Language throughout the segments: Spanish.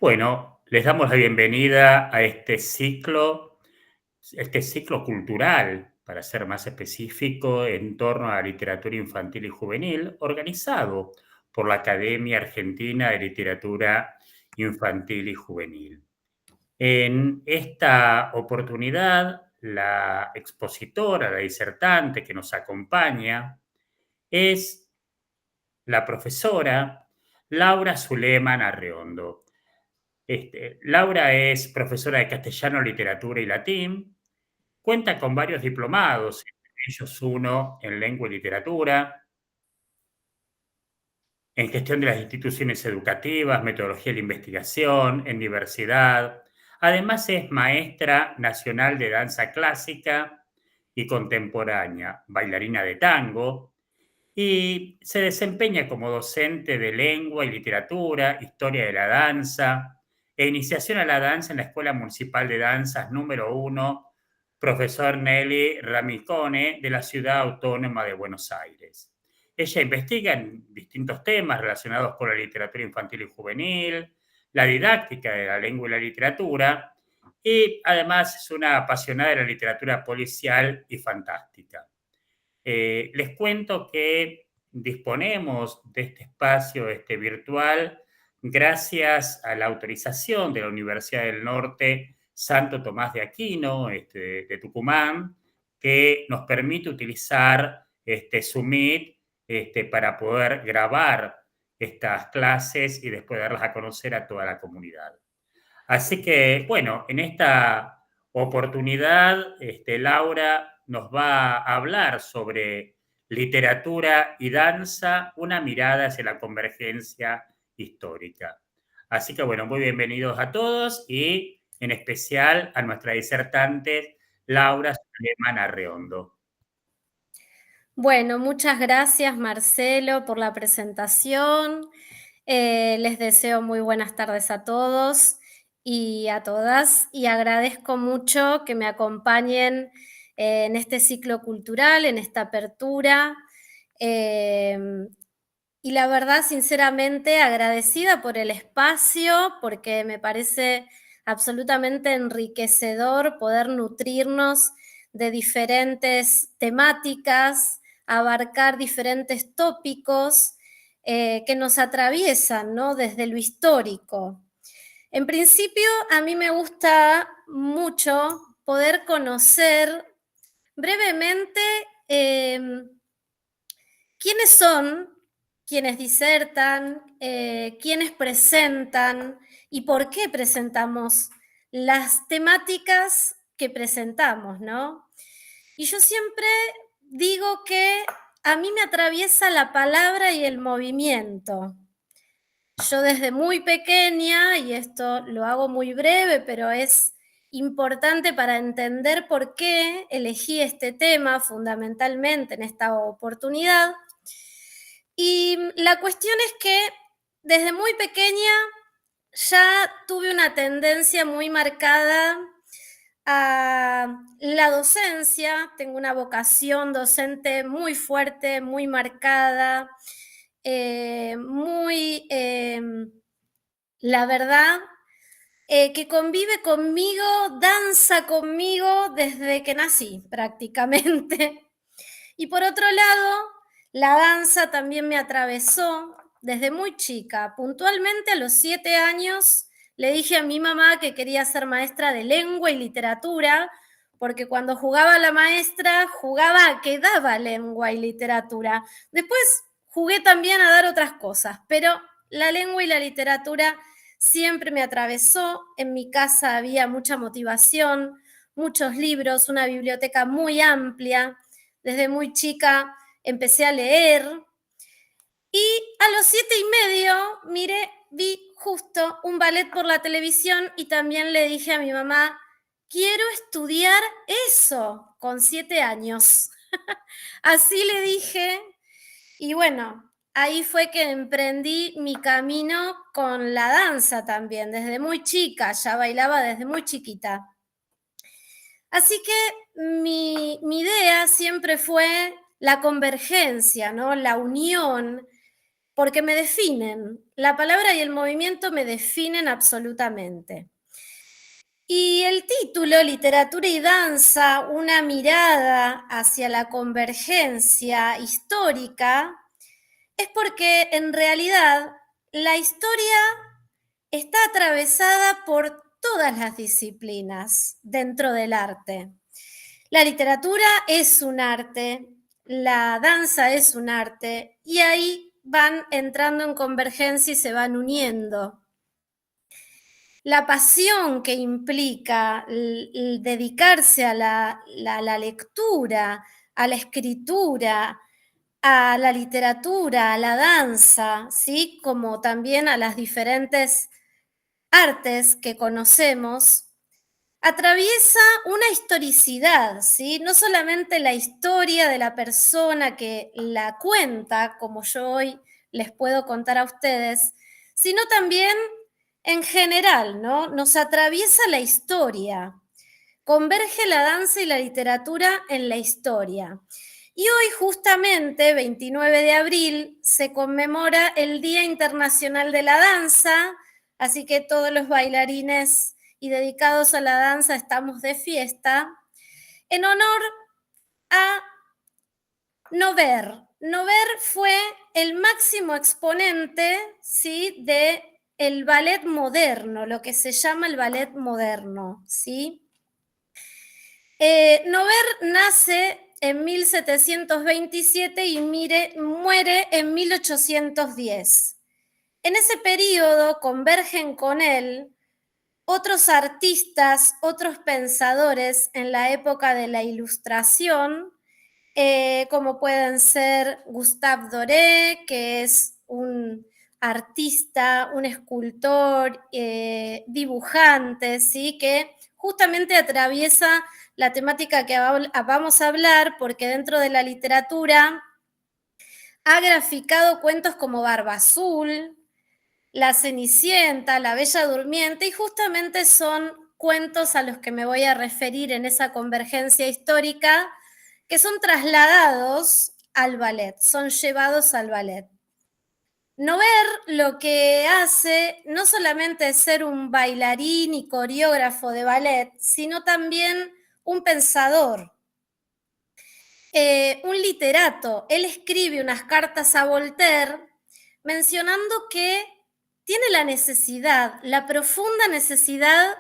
Bueno, les damos la bienvenida a este ciclo cultural, para ser más específico, en torno a la literatura infantil y juvenil, organizado por la Academia Argentina de Literatura Infantil y Juvenil. En esta oportunidad, la expositora, la disertante que nos acompaña es la profesora Laura Suleman Arreondo. Laura es profesora de castellano, literatura y latín. Cuenta con varios diplomados, entre ellos uno en lengua y literatura, en gestión de las instituciones educativas, metodología de la investigación, en diversidad. Además es maestra nacional de danza clásica y contemporánea, bailarina de tango, y se desempeña como docente de lengua y literatura, historia de la danza e iniciación a la danza en la Escuela Municipal de Danzas número 1, profesor Nelly Ramicone, de la Ciudad Autónoma de Buenos Aires. Ella investiga en distintos temas relacionados con la literatura infantil y juvenil, la didáctica de la lengua y la literatura, y además es una apasionada de la literatura policial y fantástica. Les cuento que disponemos de este espacio virtual gracias a la autorización de la Universidad del Norte Santo Tomás de Aquino, de Tucumán, que nos permite utilizar Zoom Meet para poder grabar estas clases y después darlas a conocer a toda la comunidad. Así que, bueno, en esta oportunidad, Laura nos va a hablar sobre literatura y danza, una mirada hacia la convergencia histórica. Así que, bueno, muy bienvenidos a todos y en especial a nuestra disertante Laura Suleman Arreondo. Bueno, muchas gracias Marcelo por la presentación. Les deseo muy buenas tardes a todos y a todas y agradezco mucho que me acompañen en este ciclo cultural, en esta apertura. Y la verdad, sinceramente, agradecida por el espacio, porque me parece absolutamente enriquecedor poder nutrirnos de diferentes temáticas, abarcar diferentes tópicos que nos atraviesan, ¿no? Desde lo histórico. En principio, a mí me gusta mucho poder conocer brevemente quiénes son quienes disertan, quienes presentan y por qué presentamos las temáticas que presentamos, ¿no? Y yo siempre digo que a mí me atraviesa la palabra y el movimiento. Yo desde muy pequeña, y esto lo hago muy breve, pero es importante para entender por qué elegí este tema fundamentalmente en esta oportunidad. Y la cuestión es que desde muy pequeña ya tuve una tendencia muy marcada a la docencia, tengo una vocación docente muy fuerte, muy marcada, la verdad, que convive conmigo, danza conmigo desde que nací prácticamente. Y por otro lado, la danza también me atravesó desde muy chica. Puntualmente a los 7 años le dije a mi mamá que quería ser maestra de lengua y literatura, porque cuando jugaba a la maestra, jugaba a que daba lengua y literatura. Después jugué también a dar otras cosas, pero la lengua y la literatura siempre me atravesó. En mi casa había mucha motivación, muchos libros, una biblioteca muy amplia. Desde muy chica empecé a leer y a los 7 y medio, mire, vi justo un ballet por la televisión y también le dije a mi mamá, quiero estudiar eso con 7 años. Así le dije y bueno, ahí fue que emprendí mi camino con la danza también, desde muy chica, ya bailaba desde muy chiquita. Así que mi idea siempre fue la convergencia, ¿no? La unión, porque me definen. La palabra y el movimiento me definen absolutamente. Y el título, Literatura y Danza, una mirada hacia la convergencia histórica, es porque en realidad la historia está atravesada por todas las disciplinas dentro del arte. La literatura es un arte, la danza es un arte, y ahí van entrando en convergencia y se van uniendo. La pasión que implica el dedicarse a la lectura, a la escritura, a la literatura, a la danza, ¿sí? Como también a las diferentes artes que conocemos, atraviesa una historicidad, ¿sí? No solamente la historia de la persona que la cuenta, como yo hoy les puedo contar a ustedes, sino también en general, ¿no? Nos atraviesa la historia. Converge la danza y la literatura en la historia. Y hoy justamente, 29 de abril, se conmemora el Día Internacional de la Danza, así que todos los bailarines y dedicados a la danza estamos de fiesta, en honor a Nover. Nover fue el máximo exponente, ¿sí?, de el ballet moderno, lo que se llama el ballet moderno, ¿sí? Nover nace en 1727 y muere en 1810. En ese periodo convergen con él otros artistas, otros pensadores en la época de la Ilustración, como pueden ser Gustave Doré, que es un artista, un escultor, dibujante, ¿sí?, que justamente atraviesa la temática que vamos a hablar, porque dentro de la literatura ha graficado cuentos como Barba Azul, La Cenicienta, La Bella Durmiente, y justamente son cuentos a los que me voy a referir en esa convergencia histórica, que son trasladados al ballet, son llevados al ballet. Nover lo que hace no solamente es ser un bailarín y coreógrafo de ballet, sino también un pensador, un literato. Él escribe unas cartas a Voltaire mencionando que tiene la necesidad, la profunda necesidad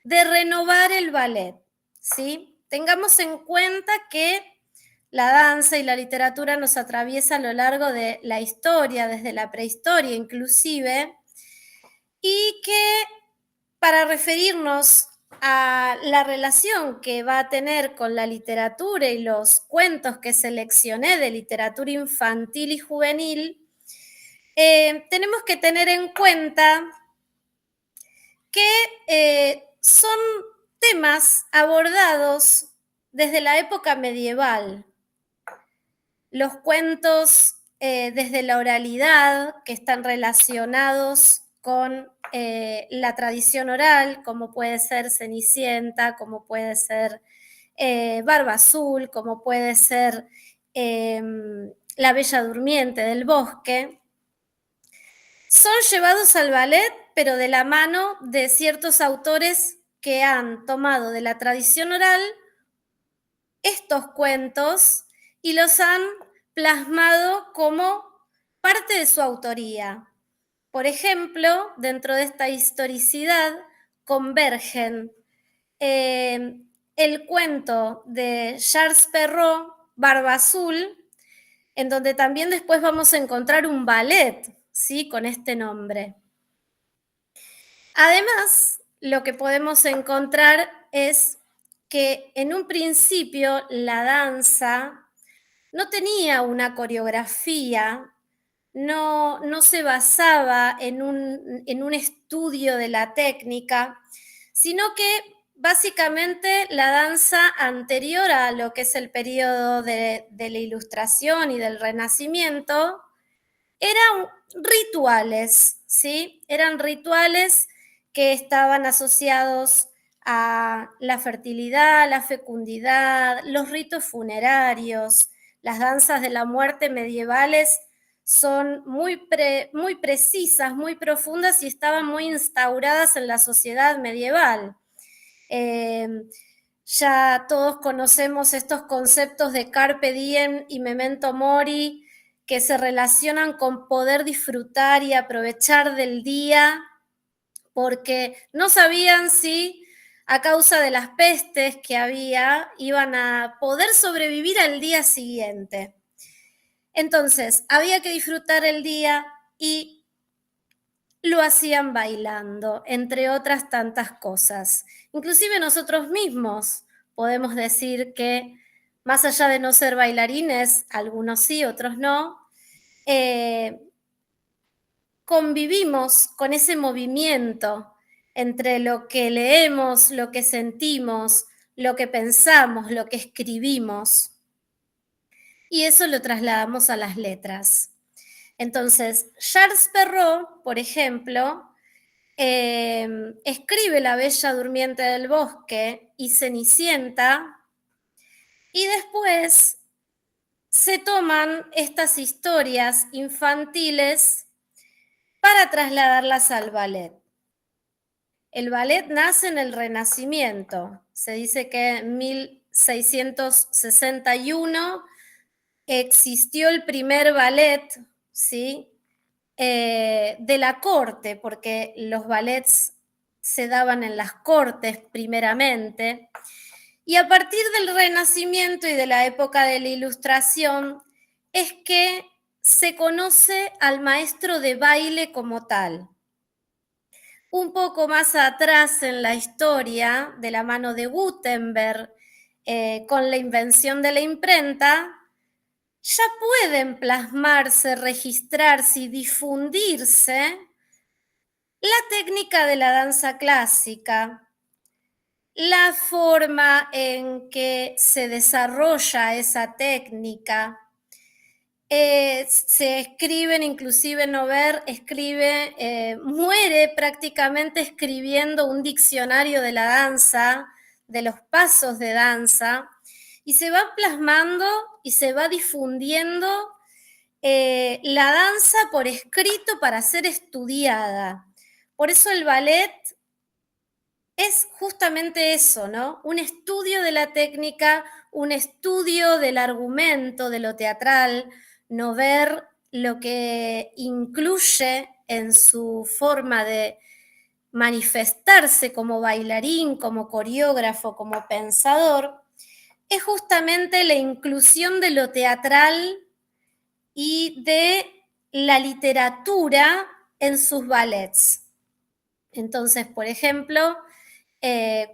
de renovar el ballet, ¿sí? Tengamos en cuenta que la danza y la literatura nos atraviesa a lo largo de la historia, desde la prehistoria inclusive, y que para referirnos a la relación que va a tener con la literatura y los cuentos que seleccioné de literatura infantil y juvenil, tenemos que tener en cuenta que son temas abordados desde la época medieval. Los cuentos desde la oralidad, que están relacionados con la tradición oral, como puede ser Cenicienta, como puede ser Barba Azul, como puede ser La Bella Durmiente del Bosque, son llevados al ballet, pero de la mano de ciertos autores que han tomado de la tradición oral estos cuentos y los han plasmado como parte de su autoría. Por ejemplo, dentro de esta historicidad convergen el cuento de Charles Perrault, Barba Azul, en donde también después vamos a encontrar un ballet, ¿sí?, con este nombre. Además, lo que podemos encontrar es que en un principio la danza no tenía una coreografía, no se basaba en un estudio de la técnica, sino que básicamente la danza anterior a lo que es el periodo de la Ilustración y del Renacimiento eran rituales, ¿sí? Eran rituales que estaban asociados a la fertilidad, la fecundidad, los ritos funerarios, las danzas de la muerte medievales son muy precisas, muy profundas y estaban muy instauradas en la sociedad medieval. Ya todos conocemos estos conceptos de carpe diem y memento mori que se relacionan con poder disfrutar y aprovechar del día porque no sabían si a causa de las pestes que había iban a poder sobrevivir al día siguiente. Entonces, había que disfrutar el día y lo hacían bailando, entre otras tantas cosas. Inclusive nosotros mismos podemos decir que, más allá de no ser bailarines, algunos sí, otros no, convivimos con ese movimiento entre lo que leemos, lo que sentimos, lo que pensamos, lo que escribimos, y eso lo trasladamos a las letras. Entonces, Charles Perrault, por ejemplo, escribe La Bella Durmiente del Bosque y Cenicienta, y después se toman estas historias infantiles para trasladarlas al ballet. El ballet nace en el Renacimiento. Se dice que en 1661 existió el primer ballet, ¿sí? De la corte, porque los ballets se daban en las cortes primeramente. Y a partir del Renacimiento y de la época de la Ilustración es que se conoce al maestro de baile como tal. Un poco más atrás en la historia, de la mano de Gutenberg, con la invención de la imprenta, ya pueden plasmarse, registrarse y difundirse la técnica de la danza clásica, la forma en que se desarrolla esa técnica. Se escriben, inclusive Nover muere prácticamente escribiendo un diccionario de la danza, de los pasos de danza, y se va plasmando y se va difundiendo la danza por escrito para ser estudiada. Por eso el ballet es justamente eso, ¿no? Un estudio de la técnica, un estudio del argumento, de lo teatral, no ver lo que incluye en su forma de manifestarse como bailarín, como coreógrafo, como pensador, es justamente la inclusión de lo teatral y de la literatura en sus ballets. Entonces, por ejemplo,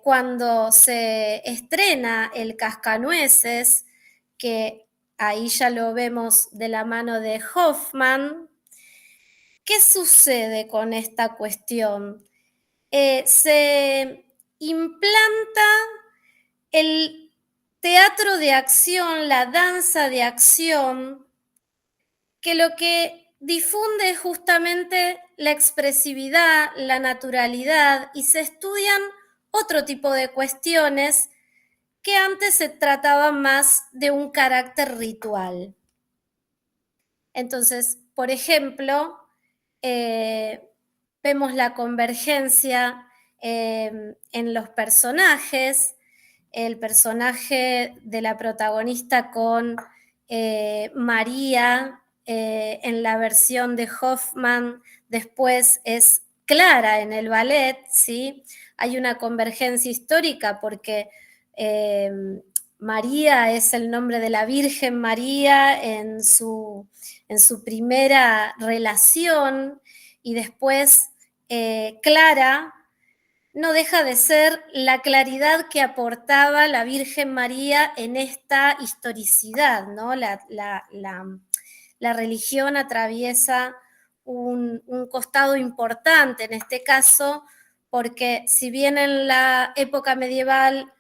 cuando se estrena el Cascanueces, que ahí ya lo vemos de la mano de Hoffman, ¿qué sucede con esta cuestión? Se implanta el teatro de acción, la danza de acción, que lo que difunde es justamente la expresividad, la naturalidad, y se estudian otro tipo de cuestiones que antes se trataban más de un carácter ritual. Entonces, por ejemplo, vemos la convergencia en los personajes, el personaje de la protagonista con María en la versión de Hoffman, después es Clara en el ballet, ¿sí? Hay una convergencia histórica porque María es el nombre de la Virgen María en su primera relación, y después Clara no deja de ser la claridad que aportaba la Virgen María en esta historicidad, ¿no? La religión atraviesa un costado importante en este caso, porque si bien en la época medieval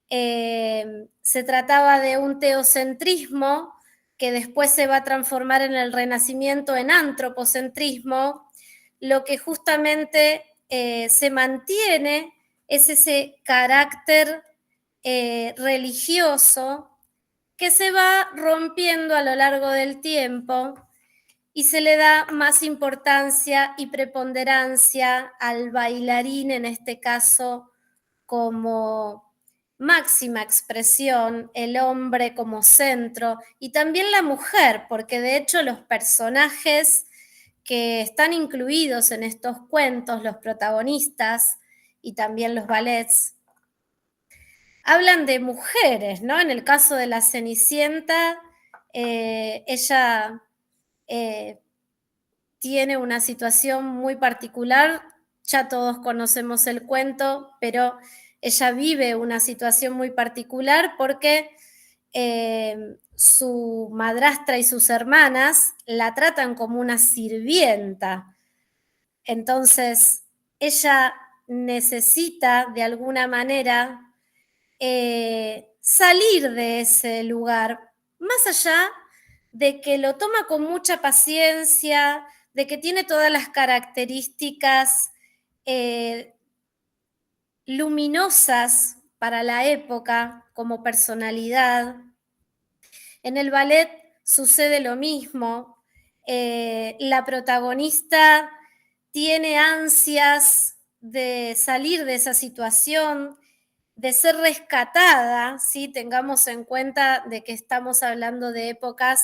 se trataba de un teocentrismo que después se va a transformar en el Renacimiento en antropocentrismo, lo que justamente se mantiene es ese carácter religioso que se va rompiendo a lo largo del tiempo y se le da más importancia y preponderancia al bailarín, en este caso, como máxima expresión, el hombre como centro y también la mujer, porque de hecho los personajes que están incluidos en estos cuentos, los protagonistas y también los ballets, hablan de mujeres, ¿no? En el caso de la Cenicienta, ella tiene una situación muy particular, ya todos conocemos el cuento, pero ella vive una situación muy particular porque su madrastra y sus hermanas la tratan como una sirvienta. Entonces, ella necesita de alguna manera salir de ese lugar, más allá de que lo toma con mucha paciencia, de que tiene todas las características luminosas para la época como personalidad. En el ballet sucede lo mismo. La protagonista tiene ansias de salir de esa situación, de ser rescatada, ¿sí? Tengamos en cuenta de que estamos hablando de épocas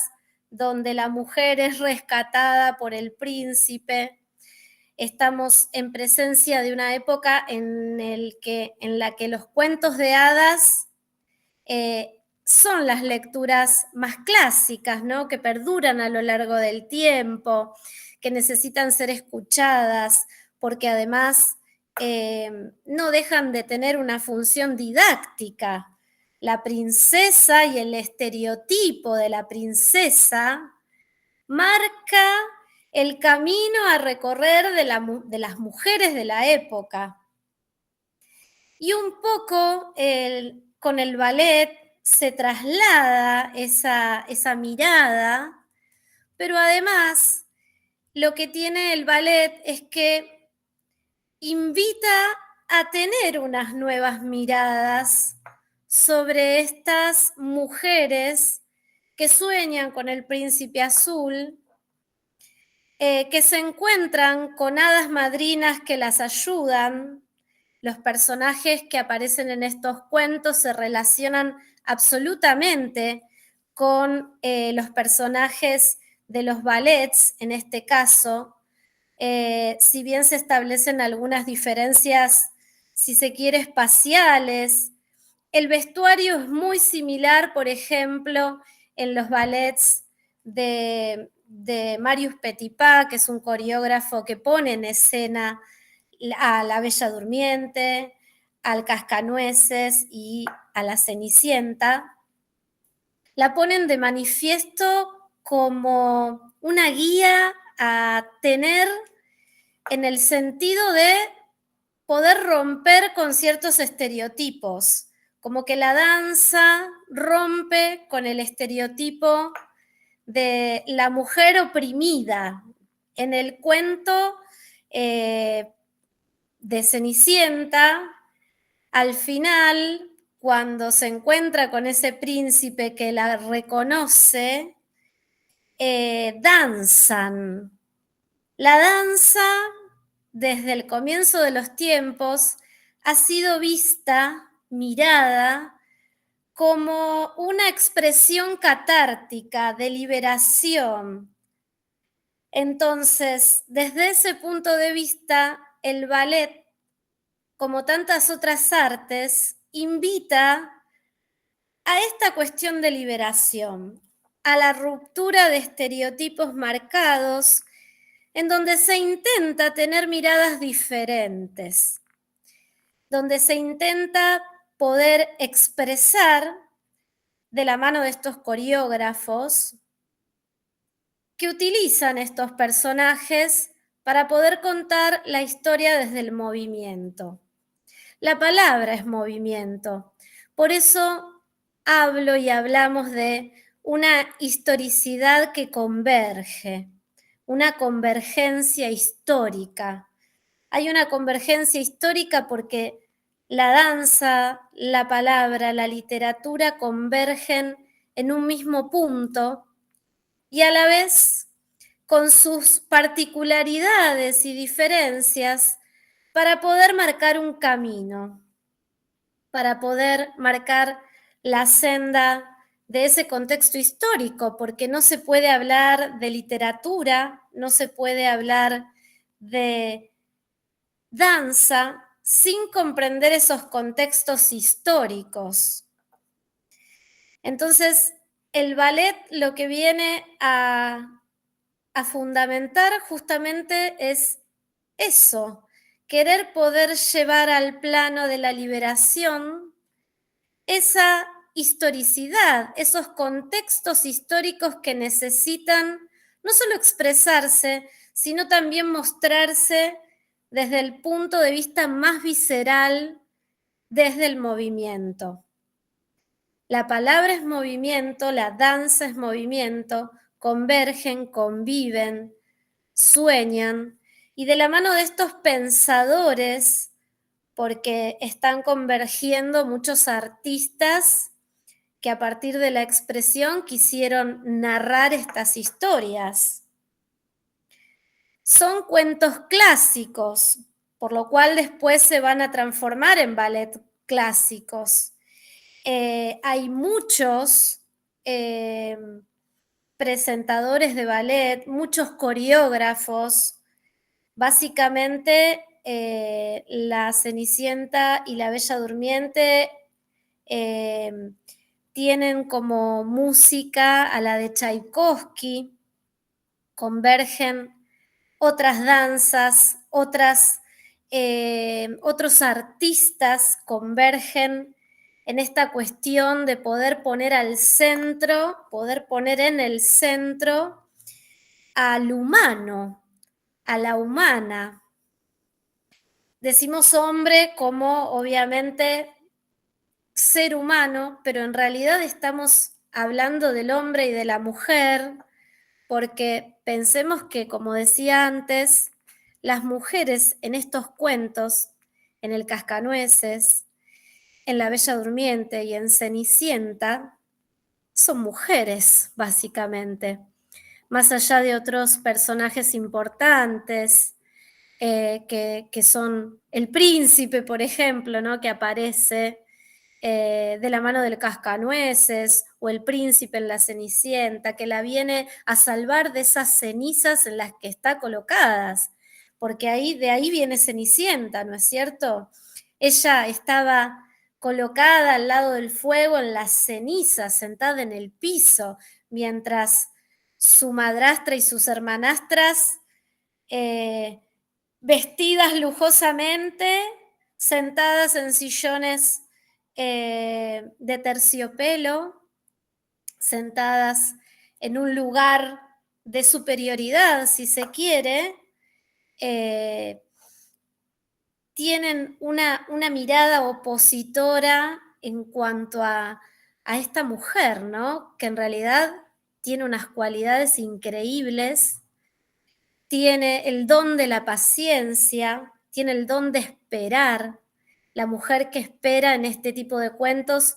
donde la mujer es rescatada por el príncipe. Estamos en presencia de una época en la que los cuentos de hadas son las lecturas más clásicas, ¿no? Que perduran a lo largo del tiempo, que necesitan ser escuchadas, porque además no dejan de tener una función didáctica. La princesa y el estereotipo de la princesa marca el camino a recorrer de las mujeres de la época. Y un poco con el ballet se traslada esa mirada, pero además lo que tiene el ballet es que invita a tener unas nuevas miradas sobre estas mujeres que sueñan con el príncipe azul, que se encuentran con hadas madrinas que las ayudan. Los personajes que aparecen en estos cuentos se relacionan absolutamente con los personajes de los ballets, en este caso, si bien se establecen algunas diferencias, si se quiere, espaciales. El vestuario es muy similar, por ejemplo, en los ballets de Marius Petipa, que es un coreógrafo que pone en escena a la Bella Durmiente, al Cascanueces y a la Cenicienta. La ponen de manifiesto como una guía a tener en el sentido de poder romper con ciertos estereotipos, como que la danza rompe con el estereotipo de la mujer oprimida. En el cuento de Cenicienta, al final, cuando se encuentra con ese príncipe que la reconoce, danzan. La danza, desde el comienzo de los tiempos, ha sido vista, mirada, como una expresión catártica de liberación. Entonces, desde ese punto de vista, el ballet, como tantas otras artes, invita a esta cuestión de liberación, a la ruptura de estereotipos marcados, en donde se intenta tener miradas diferentes, donde se intenta poder expresar de la mano de estos coreógrafos que utilizan estos personajes para poder contar la historia desde el movimiento. La palabra es movimiento, por eso hablo y hablamos de una historicidad que converge, una convergencia histórica. Hay una convergencia histórica porque la danza, la palabra, la literatura convergen en un mismo punto y a la vez con sus particularidades y diferencias, para poder marcar un camino, para poder marcar la senda de ese contexto histórico, porque no se puede hablar de literatura, no se puede hablar de danza sin comprender esos contextos históricos. Entonces, el ballet lo que viene a fundamentar justamente es eso, querer poder llevar al plano de la liberación esa historicidad, esos contextos históricos que necesitan no solo expresarse, sino también mostrarse desde el punto de vista más visceral, desde el movimiento. La palabra es movimiento, la danza es movimiento, convergen, conviven, sueñan, y de la mano de estos pensadores, porque están convergiendo muchos artistas que a partir de la expresión quisieron narrar estas historias. Son cuentos clásicos, por lo cual después se van a transformar en ballet clásicos. Hay muchos presentadores de ballet, muchos coreógrafos. Básicamente, La Cenicienta y La Bella Durmiente tienen como música a la de Tchaikovsky, convergen otras danzas, otros artistas convergen en esta cuestión de poder poner al centro, poder poner en el centro al humano, a la humana. Decimos hombre como obviamente ser humano, pero en realidad estamos hablando del hombre y de la mujer, porque pensemos que, como decía antes, las mujeres en estos cuentos, en el Cascanueces, en La Bella Durmiente y en Cenicienta, son mujeres, básicamente. Más allá de otros personajes importantes, que son el príncipe, por ejemplo, ¿no? Que aparece de la mano del Cascanueces, o el príncipe en La Cenicienta, que la viene a salvar de esas cenizas en las que está colocadas, porque de ahí viene Cenicienta, ¿no es cierto? Ella estaba colocada al lado del fuego en las cenizas, sentada en el piso, mientras su madrastra y sus hermanastras, vestidas lujosamente, sentadas en sillones de terciopelo, sentadas en un lugar de superioridad, si se quiere, tienen una mirada opositora en cuanto a esta mujer, ¿no? Que en realidad tiene unas cualidades increíbles, tiene el don de la paciencia, tiene el don de esperar. La mujer que espera en este tipo de cuentos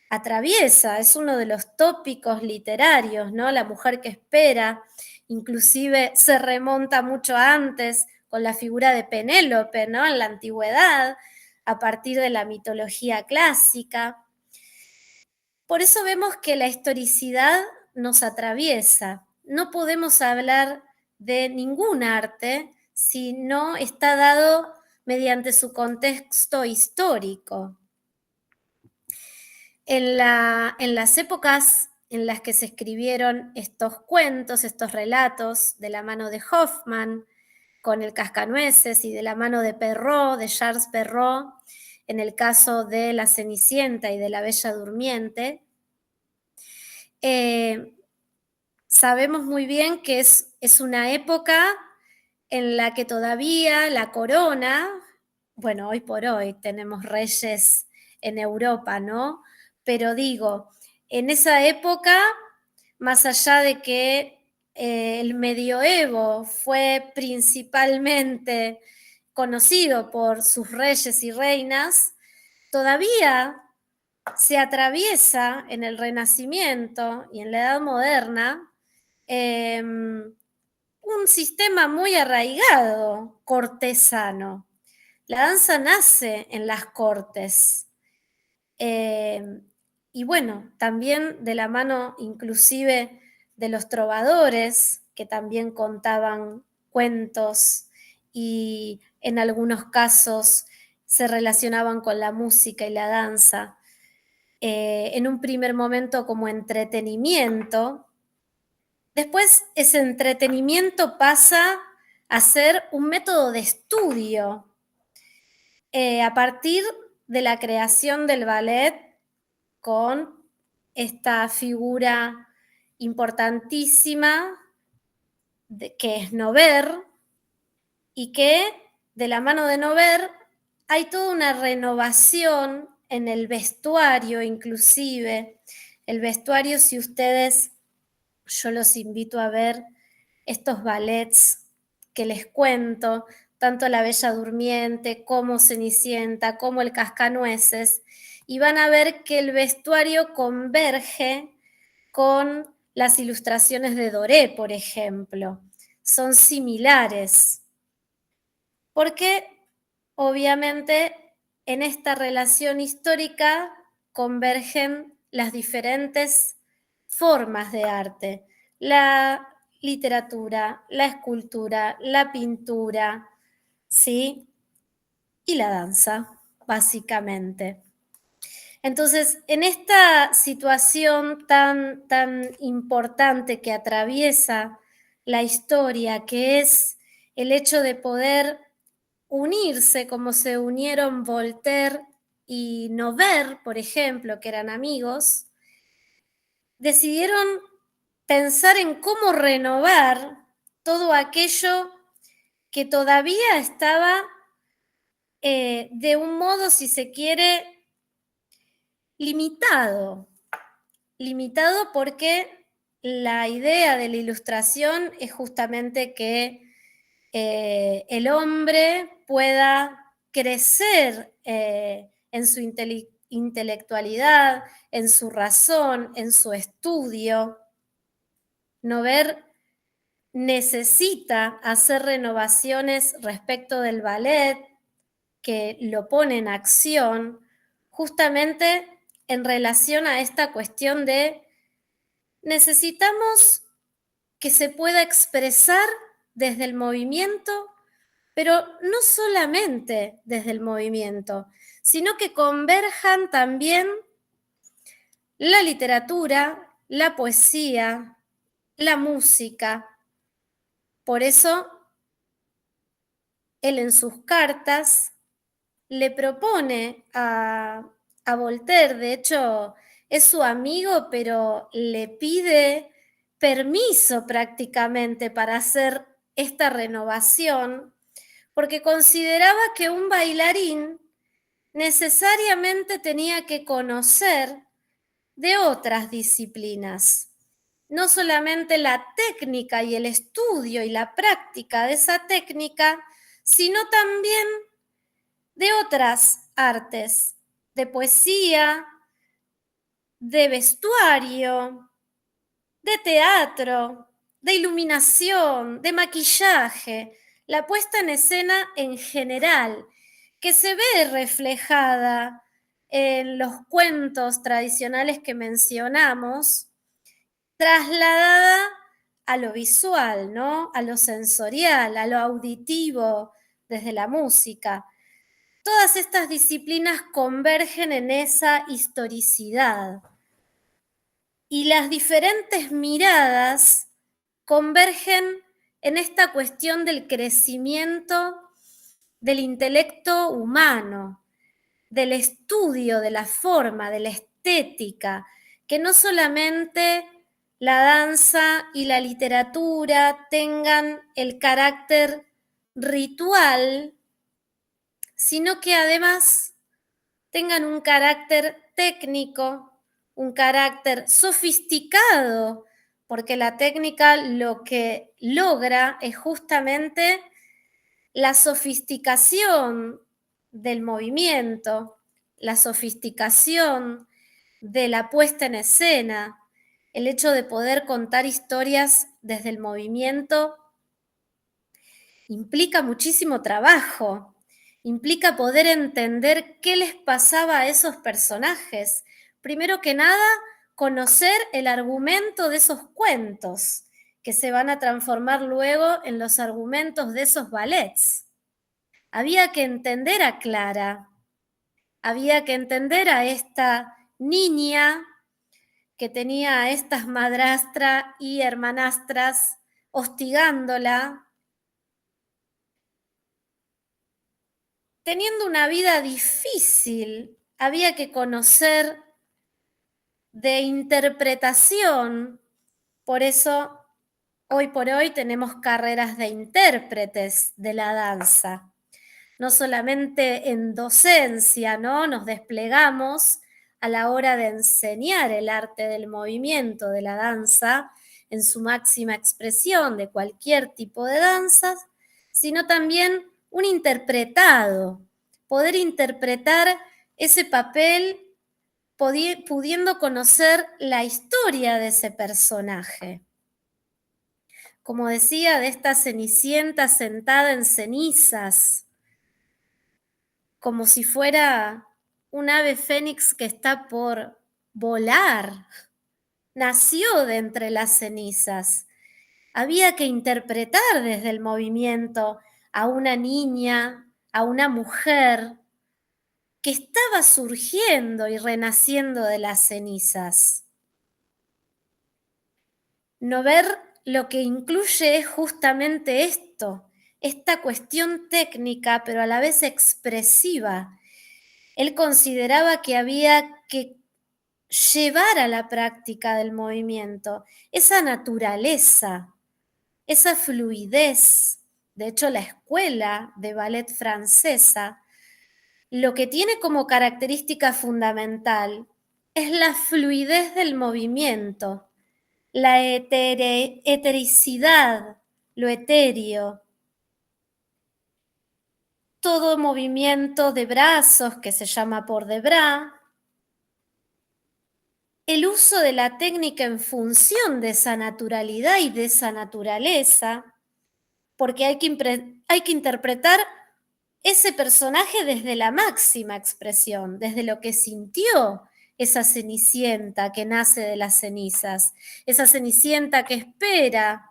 atraviesa, es uno de los tópicos literarios, ¿no? La mujer que espera, inclusive se remonta mucho antes con la figura de Penélope, ¿no? En la antigüedad, a partir de la mitología clásica. Por eso vemos que la historicidad nos atraviesa. No podemos hablar de ningún arte si no está dado mediante su contexto histórico. En las épocas en las que se escribieron estos cuentos, estos relatos, de la mano de Hoffmann, con el Cascanueces, y de la mano de Perrault, de Charles Perrault, en el caso de La Cenicienta y de La Bella Durmiente, sabemos muy bien que es una época en la que todavía la corona, bueno, hoy por hoy tenemos reyes en Europa, ¿no? Pero digo, en esa época, más allá de que el medioevo fue principalmente conocido por sus reyes y reinas, todavía se atraviesa en el Renacimiento y en la Edad Moderna un sistema muy arraigado, cortesano. La danza nace en las cortes. Y bueno, también de la mano inclusive de los trovadores, que también contaban cuentos y en algunos casos se relacionaban con la música y la danza. En un primer momento como entretenimiento. Después ese entretenimiento pasa a ser un método de estudio a partir de la creación del ballet con esta figura importantísima que es Nover, y que de la mano de Nover hay toda una renovación en el vestuario inclusive. El vestuario, si ustedes, yo los invito a ver estos ballets que les cuento, tanto La Bella Durmiente como Cenicienta, como El Cascanueces, y van a ver que el vestuario converge con las ilustraciones de Doré, por ejemplo. Son similares, porque obviamente en esta relación histórica convergen las diferentes formas de arte, la literatura, la escultura, la pintura, ¿sí? Y la danza, básicamente. Entonces, en esta situación tan importante que atraviesa la historia, que es el hecho de poder unirse como se unieron Voltaire y Nover, por ejemplo, que eran amigos, decidieron pensar en cómo renovar todo aquello que todavía estaba de un modo, si se quiere, limitado. Limitado porque la idea de la ilustración es justamente que el hombre pueda crecer en su intelectualidad, en su razón, en su estudio. Nover necesita hacer renovaciones respecto del ballet, que lo pone en acción, justamente en relación a esta cuestión de necesitamos que se pueda expresar desde el movimiento, pero no solamente desde el movimiento, sino que converjan también la literatura, la poesía, la música. Por eso, él en sus cartas le propone a Voltaire, de hecho es su amigo, pero le pide permiso prácticamente para hacer esta renovación, porque consideraba que un bailarín necesariamente tenía que conocer de otras disciplinas, no solamente la técnica y el estudio y la práctica de esa técnica, sino también de otras artes, de poesía, de vestuario, de teatro, de iluminación, de maquillaje, la puesta en escena en general, que se ve reflejada en los cuentos tradicionales que mencionamos, trasladada a lo visual, ¿no? A lo sensorial, a lo auditivo, desde la música. Todas estas disciplinas convergen en esa historicidad y las diferentes miradas convergen en esta cuestión del crecimiento del intelecto humano, del estudio de la forma, de la estética, que no solamente la danza y la literatura tengan el carácter ritual, sino que además tengan un carácter técnico, un carácter sofisticado, porque la técnica lo que logra es justamente la sofisticación del movimiento, la sofisticación de la puesta en escena, el hecho de poder contar historias desde el movimiento implica muchísimo trabajo, implica poder entender qué les pasaba a esos personajes. Primero que nada, conocer el argumento de esos cuentos, que se van a transformar luego en los argumentos de esos ballets. Había que entender a Clara, había que entender a esta niña que tenía a estas madrastras y hermanastras hostigándola, teniendo una vida difícil. Había que conocer de interpretación, por eso hoy por hoy tenemos carreras de intérpretes de la danza. No solamente en docencia, ¿no? Nos desplegamos a la hora de enseñar el arte del movimiento de la danza en su máxima expresión de cualquier tipo de danzas, sino también un interpretado, poder interpretar ese papel pudiendo conocer la historia de ese personaje. Como decía, de esta Cenicienta sentada en cenizas, como si fuera un ave fénix que está por volar. Nació de entre las cenizas. Había que interpretar desde el movimiento a una niña, a una mujer que estaba surgiendo y renaciendo de las cenizas. No ver lo que incluye es justamente esto, esta cuestión técnica, pero a la vez expresiva. Él consideraba que había que llevar a la práctica del movimiento esa naturaleza, esa fluidez. De hecho, la escuela de ballet francesa lo que tiene como característica fundamental es la fluidez del movimiento, la etericidad, lo etéreo. Todo movimiento de brazos que se llama port de bras, el uso de la técnica en función de esa naturalidad y de esa naturaleza, porque hay que interpretar ese personaje desde la máxima expresión, desde lo que sintió esa Cenicienta que nace de las cenizas, esa Cenicienta que espera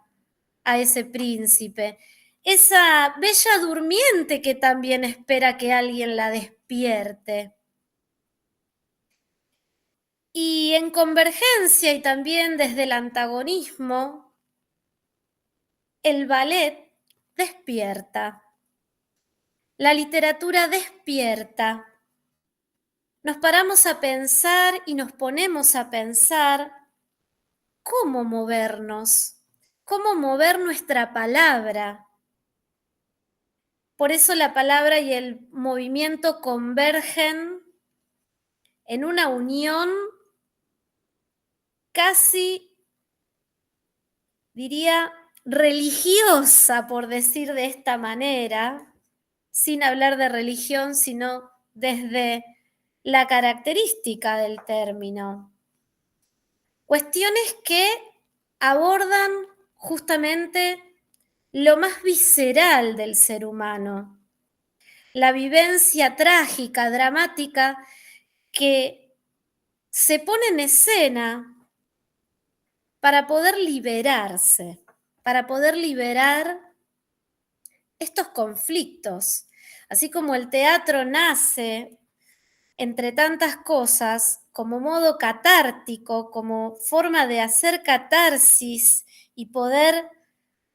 a ese príncipe, esa bella durmiente que también espera que alguien la despierte. Y en convergencia y también desde el antagonismo, el ballet despierta, la literatura despierta. Nos paramos a pensar y nos ponemos a pensar cómo movernos, cómo mover nuestra palabra. Por eso la palabra y el movimiento convergen en una unión casi, diría, religiosa, por decir de esta manera, sin hablar de religión, sino desde la característica del término. Cuestiones que abordan justamente lo más visceral del ser humano, la vivencia trágica, dramática, que se pone en escena para poder liberarse, para poder liberar estos conflictos. Así como el teatro nace, entre tantas cosas, como modo catártico, como forma de hacer catarsis y poder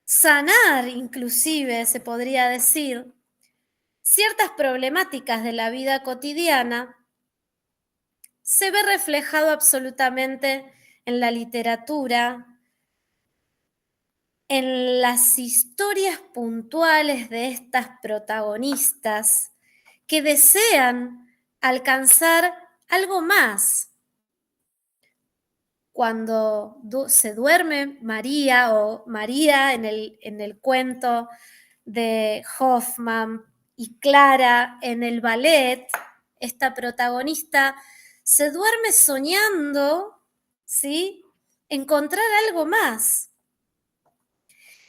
sanar, inclusive, se podría decir, ciertas problemáticas de la vida cotidiana, se ve reflejado absolutamente en la literatura, en las historias puntuales de estas protagonistas que desean alcanzar algo más. Cuando se duerme María o María en el cuento de Hoffman y Clara en el ballet, esta protagonista se duerme soñando, ¿sí? Encontrar algo más.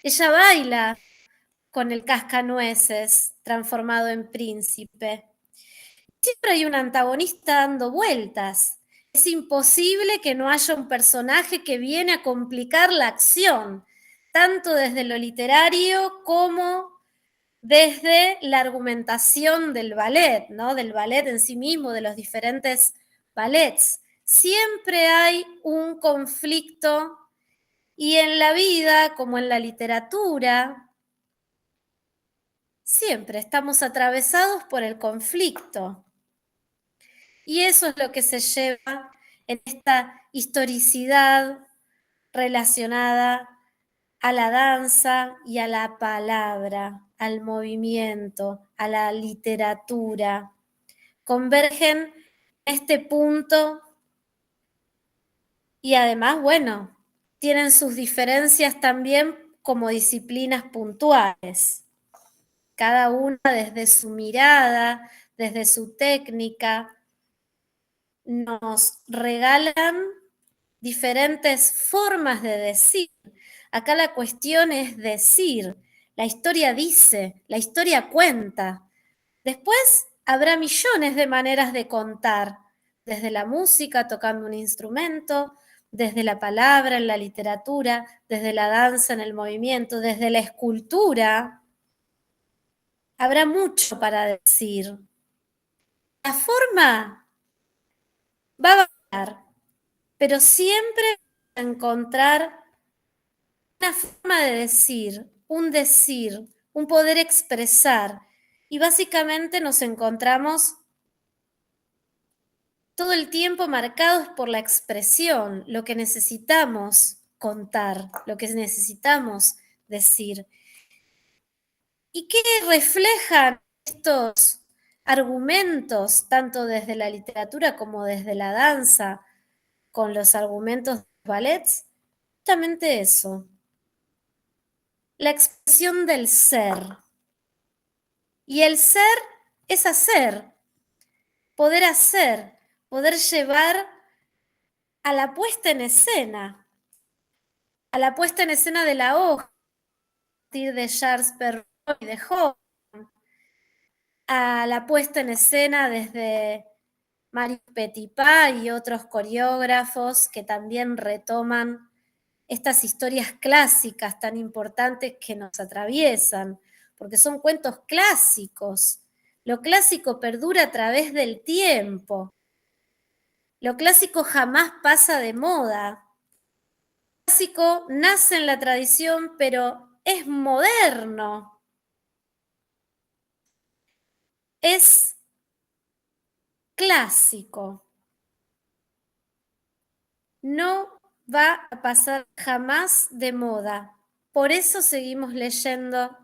Ella baila con el cascanueces transformado en príncipe. Siempre hay un antagonista dando vueltas. Es imposible que no haya un personaje que viene a complicar la acción, tanto desde lo literario como desde la argumentación del ballet, ¿no? Del ballet en sí mismo, de los diferentes ballets. Siempre hay un conflicto y en la vida, como en la literatura, siempre estamos atravesados por el conflicto. Y eso es lo que se lleva en esta historicidad relacionada a la danza y a la palabra, al movimiento, a la literatura. Convergen en este punto y además, bueno, tienen sus diferencias también como disciplinas puntuales. Cada una desde su mirada, desde su técnica, nos regalan diferentes formas de decir. Acá la cuestión es decir. La historia dice, la historia cuenta. Después habrá millones de maneras de contar, desde la música, tocando un instrumento, desde la palabra en la literatura, desde la danza en el movimiento, desde la escultura. Habrá mucho para decir. La forma va a variar, pero siempre encontrar una forma de decir, un poder expresar. Y básicamente nos encontramos todo el tiempo marcados por la expresión, lo que necesitamos contar, lo que necesitamos decir. ¿Y qué reflejan estos argumentos, tanto desde la literatura como desde la danza, con los argumentos de ballets? Justamente eso, la expresión del ser. Y el ser es hacer, poder llevar a la puesta en escena, a la puesta en escena de la hoja, a partir de Charles Perrault y de Hoffmann, a la puesta en escena desde Marius Petipa y otros coreógrafos que también retoman estas historias clásicas tan importantes que nos atraviesan, porque son cuentos clásicos. Lo clásico perdura a través del tiempo. Lo clásico jamás pasa de moda. Lo clásico nace en la tradición, pero es moderno. Es clásico. No va a pasar jamás de moda. Por eso seguimos leyendo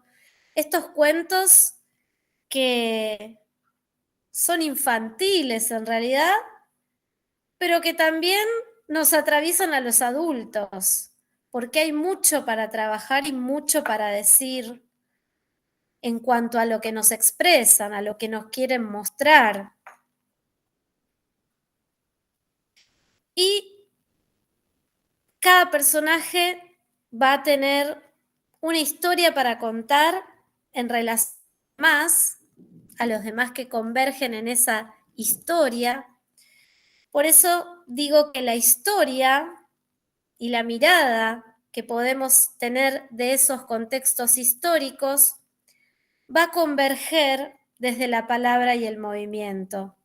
estos cuentos que son infantiles en realidad, pero que también nos atraviesan a los adultos, porque hay mucho para trabajar y mucho para decir en cuanto a lo que nos expresan, a lo que nos quieren mostrar. Y cada personaje va a tener una historia para contar en relación más a los demás que convergen en esa historia. Por eso digo que la historia y la mirada que podemos tener de esos contextos históricos va a converger desde la palabra y el movimiento.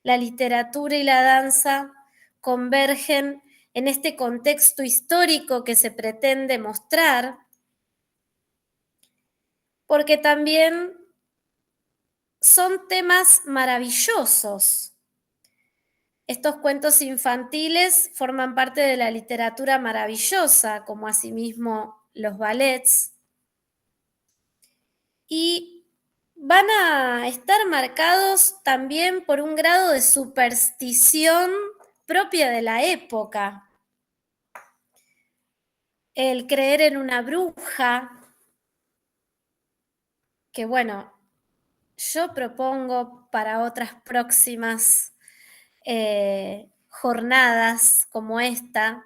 La literatura y la danza convergen en este contexto histórico que se pretende mostrar, porque también son temas maravillosos. Estos cuentos infantiles forman parte de la literatura maravillosa, como asimismo los ballets, y van a estar marcados también por un grado de superstición propia de la época. El creer en una bruja, que bueno, yo propongo para otras próximas jornadas como esta,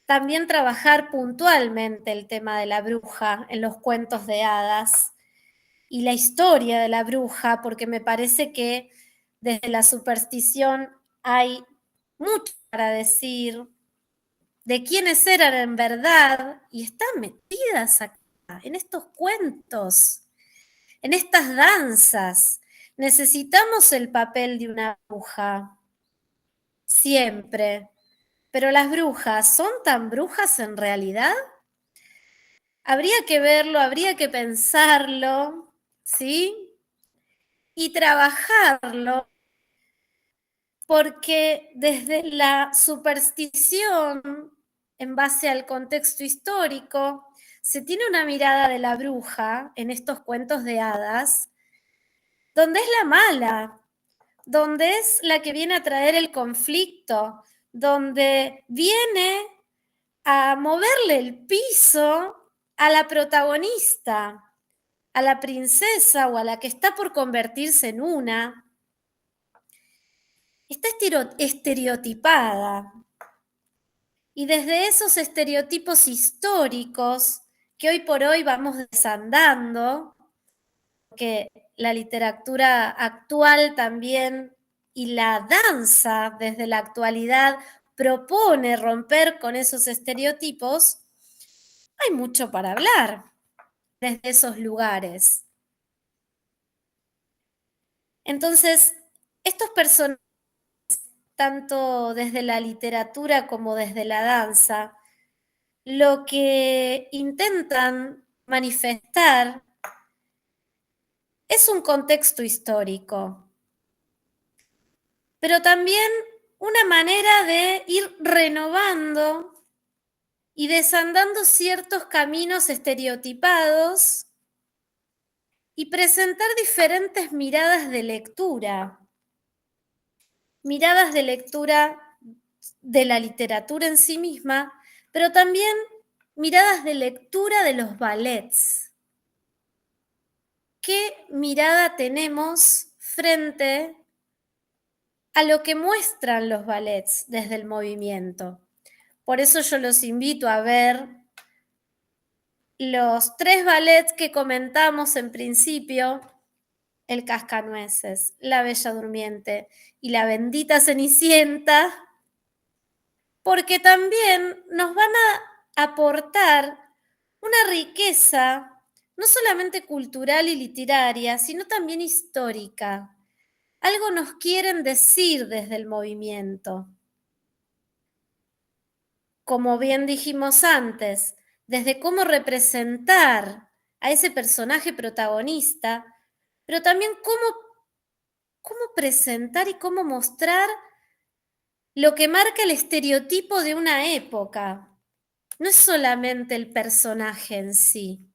también trabajar puntualmente el tema de la bruja en los cuentos de hadas y la historia de la bruja, porque me parece que desde la superstición hay mucho para decir de quiénes eran en verdad y están metidas acá, en estos cuentos, en estas danzas. Necesitamos el papel de una bruja, siempre. Pero las brujas, ¿son tan brujas en realidad? Habría que verlo, habría que pensarlo, ¿sí? Y trabajarlo, porque desde la superstición, en base al contexto histórico, se tiene una mirada de la bruja en estos cuentos de hadas, donde es la mala, donde es la que viene a traer el conflicto, donde viene a moverle el piso a la protagonista, a la princesa o a la que está por convertirse en una. Está estereotipada. Y desde esos estereotipos históricos que hoy por hoy vamos desandando, que la literatura actual también y la danza desde la actualidad propone romper con esos estereotipos, hay mucho para hablar desde esos lugares. Entonces, estos personajes, tanto desde la literatura como desde la danza, lo que intentan manifestar es un contexto histórico, pero también una manera de ir renovando y desandando ciertos caminos estereotipados y presentar diferentes miradas de lectura de la literatura en sí misma, pero también miradas de lectura de los ballets. ¿Qué mirada tenemos frente a lo que muestran los ballets desde el movimiento? Por eso yo los invito a ver los 3 ballets que comentamos en principio: El Cascanueces, La Bella Durmiente y La Bendita Cenicienta, porque también nos van a aportar una riqueza no solamente cultural y literaria, sino también histórica. Algo nos quieren decir desde el movimiento. Como bien dijimos antes, desde cómo representar a ese personaje protagonista, pero también cómo presentar y cómo mostrar lo que marca el estereotipo de una época. No es solamente el personaje en sí.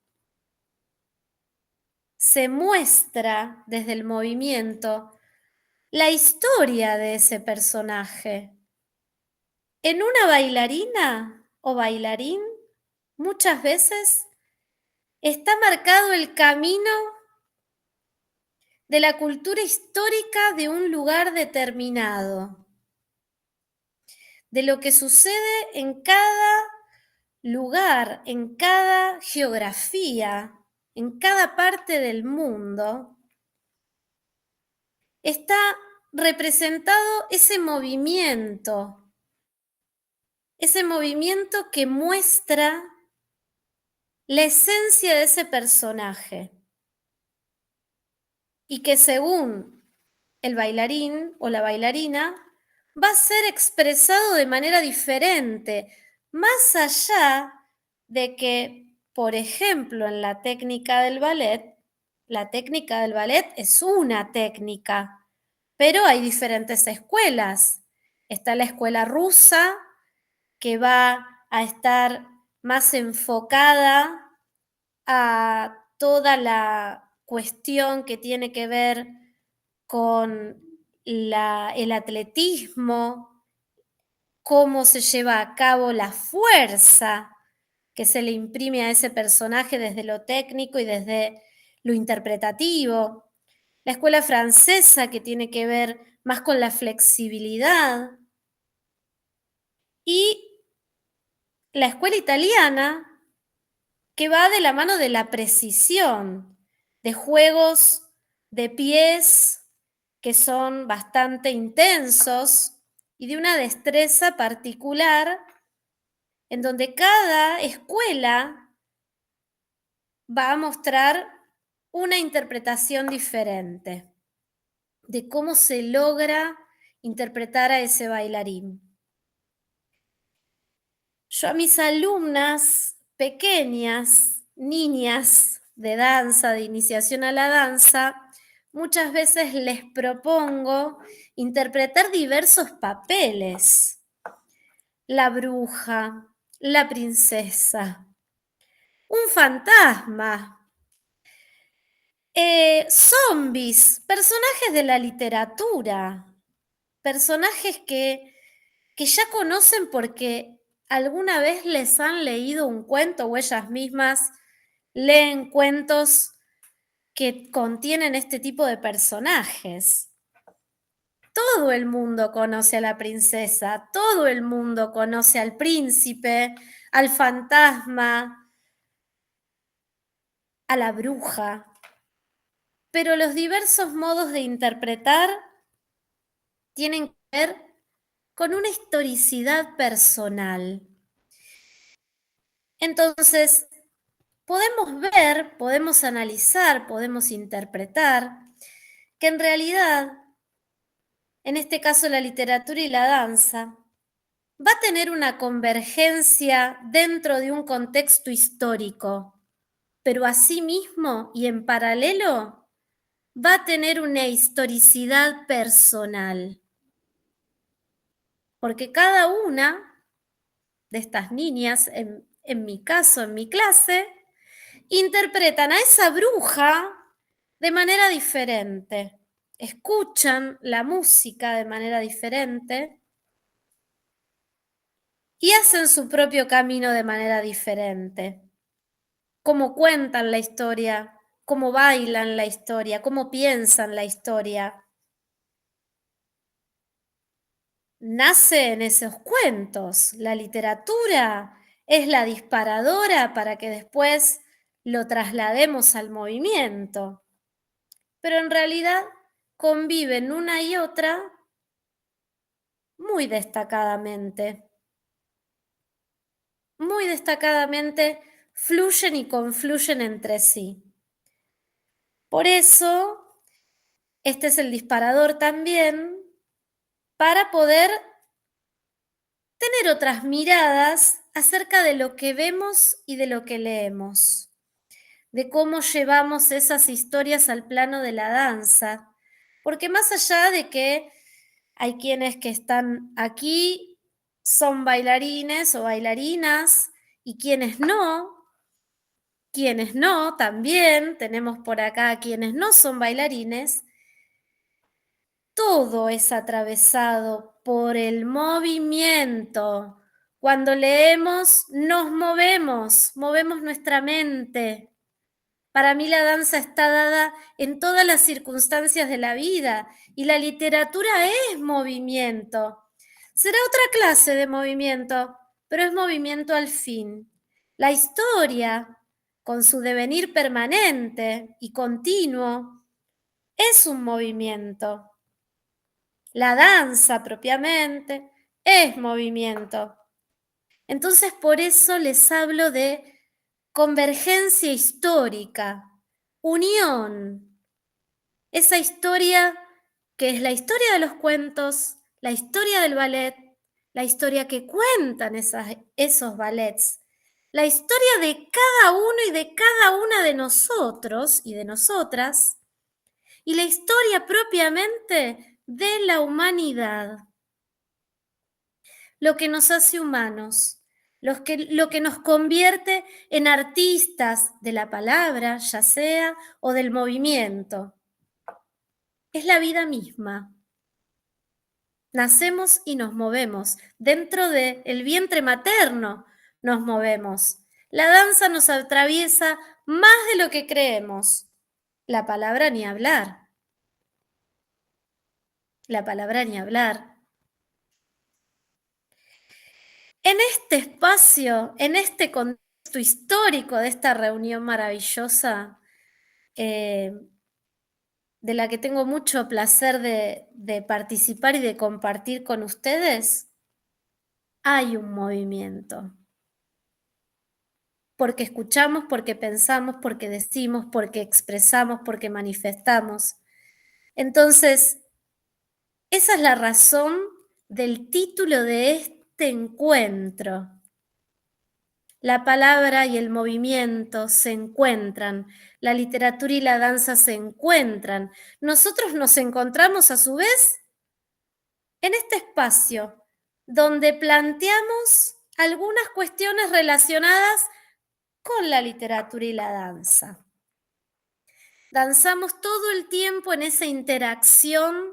Se muestra desde el movimiento la historia de ese personaje. En una bailarina o bailarín, muchas veces está marcado el camino de la cultura histórica de un lugar determinado, de lo que sucede en cada lugar, en cada geografía, en cada parte del mundo. Está representado ese movimiento que muestra la esencia de ese personaje y que según el bailarín o la bailarina va a ser expresado de manera diferente, más allá de que, por ejemplo, en la técnica del ballet es una técnica, pero hay diferentes escuelas. Está la escuela rusa, que va a estar más enfocada a toda la cuestión que tiene que ver con el atletismo, cómo se lleva a cabo la fuerza que se le imprime a ese personaje desde lo técnico y desde lo interpretativo. La escuela francesa, que tiene que ver más con la flexibilidad. Y la escuela italiana, que va de la mano de la precisión, de juegos de pies que son bastante intensos y de una destreza particular en donde cada escuela va a mostrar una interpretación diferente de cómo se logra interpretar a ese bailarín. Yo a mis alumnas pequeñas, niñas de danza, de iniciación a la danza, muchas veces les propongo interpretar diversos papeles. La bruja, la princesa, un fantasma, zombies, personajes de la literatura, personajes que ya conocen porque alguna vez les han leído un cuento o ellas mismas leen cuentos que contienen este tipo de personajes. Todo el mundo conoce a la princesa, todo el mundo conoce al príncipe, al fantasma, a la bruja, pero los diversos modos de interpretar tienen que ver con una historicidad personal. Entonces, podemos ver, podemos analizar, podemos interpretar que en realidad, en este caso la literatura y la danza, va a tener una convergencia dentro de un contexto histórico, pero asimismo y en paralelo va a tener una historicidad personal, porque cada una de estas niñas, en mi caso, en mi clase, interpretan a esa bruja de manera diferente, escuchan la música de manera diferente y hacen su propio camino de manera diferente. Cómo cuentan la historia, cómo bailan la historia, cómo piensan la historia. Nace en esos cuentos. La literatura es la disparadora para que después lo traslademos al movimiento. Pero en realidad conviven una y otra muy destacadamente. Muy destacadamente fluyen y confluyen entre sí. Por eso, este es el disparador también para poder tener otras miradas acerca de lo que vemos y de lo que leemos, de cómo llevamos esas historias al plano de la danza, porque más allá de que hay quienes que están aquí, son bailarines o bailarinas, y quienes no, también tenemos por acá quienes no son bailarines, todo es atravesado por el movimiento. Cuando leemos, nos movemos, movemos nuestra mente. Para mí la danza está dada en todas las circunstancias de la vida y la literatura es movimiento. Será otra clase de movimiento, pero es movimiento al fin. La historia, con su devenir permanente y continuo, es un movimiento. La danza propiamente es movimiento. Entonces, por eso les hablo de convergencia histórica, unión, esa historia que es la historia de los cuentos, la historia del ballet, la historia que cuentan esos ballets, la historia de cada uno y de cada una de nosotros y de nosotras, y la historia propiamente de la humanidad, lo que nos hace humanos, lo que nos convierte en artistas de la palabra, ya sea, o del movimiento. Es la vida misma. Nacemos y nos movemos. Dentro del vientre materno nos movemos. La danza nos atraviesa más de lo que creemos. La palabra ni hablar. La palabra ni hablar. En este espacio, en este contexto histórico de esta reunión maravillosa, eh, de la que tengo mucho placer de participar y de compartir con ustedes, hay un movimiento. Porque escuchamos, porque pensamos, porque decimos, porque expresamos, porque manifestamos. Entonces, esa es la razón del título de este encuentro. La palabra y el movimiento se encuentran, la literatura y la danza se encuentran. Nosotros nos encontramos a su vez en este espacio donde planteamos algunas cuestiones relacionadas con la literatura y la danza. Danzamos todo el tiempo en esa interacción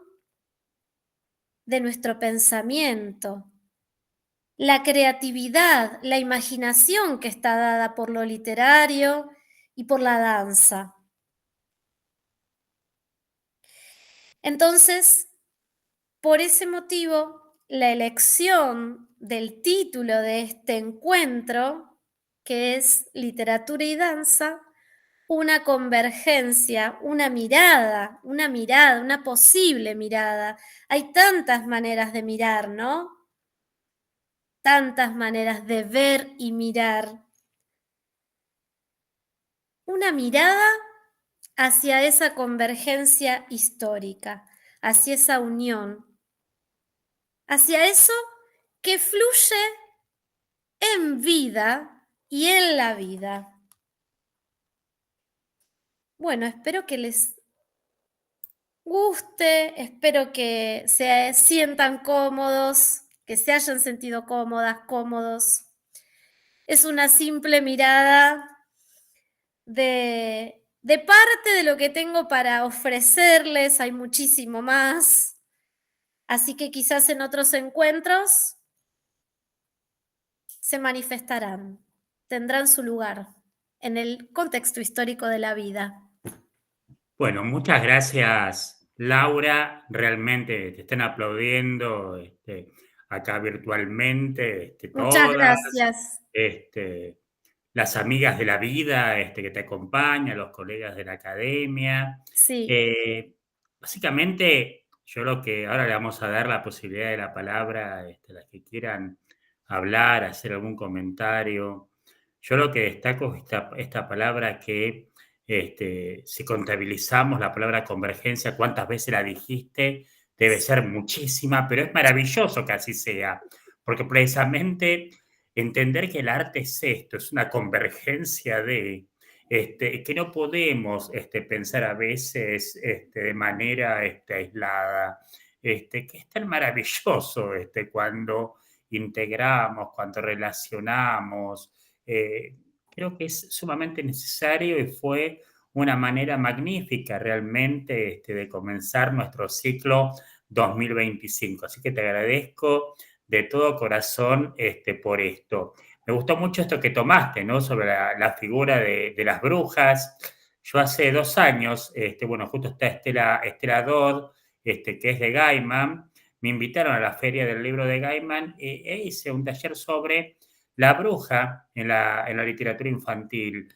de nuestro pensamiento, la creatividad, la imaginación que está dada por lo literario y por la danza. Entonces, por ese motivo, la elección del título de este encuentro, que es Literatura y Danza, una convergencia, una posible mirada. Hay tantas maneras de mirar, ¿no? Tantas maneras de ver y mirar. Una mirada hacia esa convergencia histórica, hacia esa unión, hacia eso que fluye en vida y en la vida. Bueno, espero que les guste, espero que se sientan cómodos, que se hayan sentido cómodas, cómodos. Es una simple mirada de parte de lo que tengo para ofrecerles, hay muchísimo más, así que quizás en otros encuentros se manifestarán, tendrán su lugar en el contexto histórico de la vida. Bueno, muchas gracias, Laura. Realmente te están aplaudiendo acá virtualmente, Muchas todas, gracias. este, las amigas de la vida que te acompañan, los colegas de la academia. Sí, Eh, Básicamente, yo lo que ahora le vamos a dar la posibilidad de la palabra a las que quieran hablar, hacer algún comentario. Yo lo que destaco es esta palabra que si contabilizamos la palabra convergencia, ¿cuántas veces la dijiste? Debe ser muchísima, pero es maravilloso que así sea, porque precisamente entender que el arte es esto, es una convergencia que no podemos pensar a veces de manera aislada, que es tan maravilloso cuando integramos, cuando relacionamos. Creo que es sumamente necesario y fue una manera magnífica realmente de comenzar nuestro ciclo 2025. Así que te agradezco de todo corazón por esto. Me gustó mucho esto que tomaste, ¿no? Sobre la figura de las brujas. Yo hace 2 años, bueno, justo está Estela Dodd, que es de Gaiman, me invitaron a la feria del libro de Gaiman e hice un taller sobre la bruja en la literatura infantil.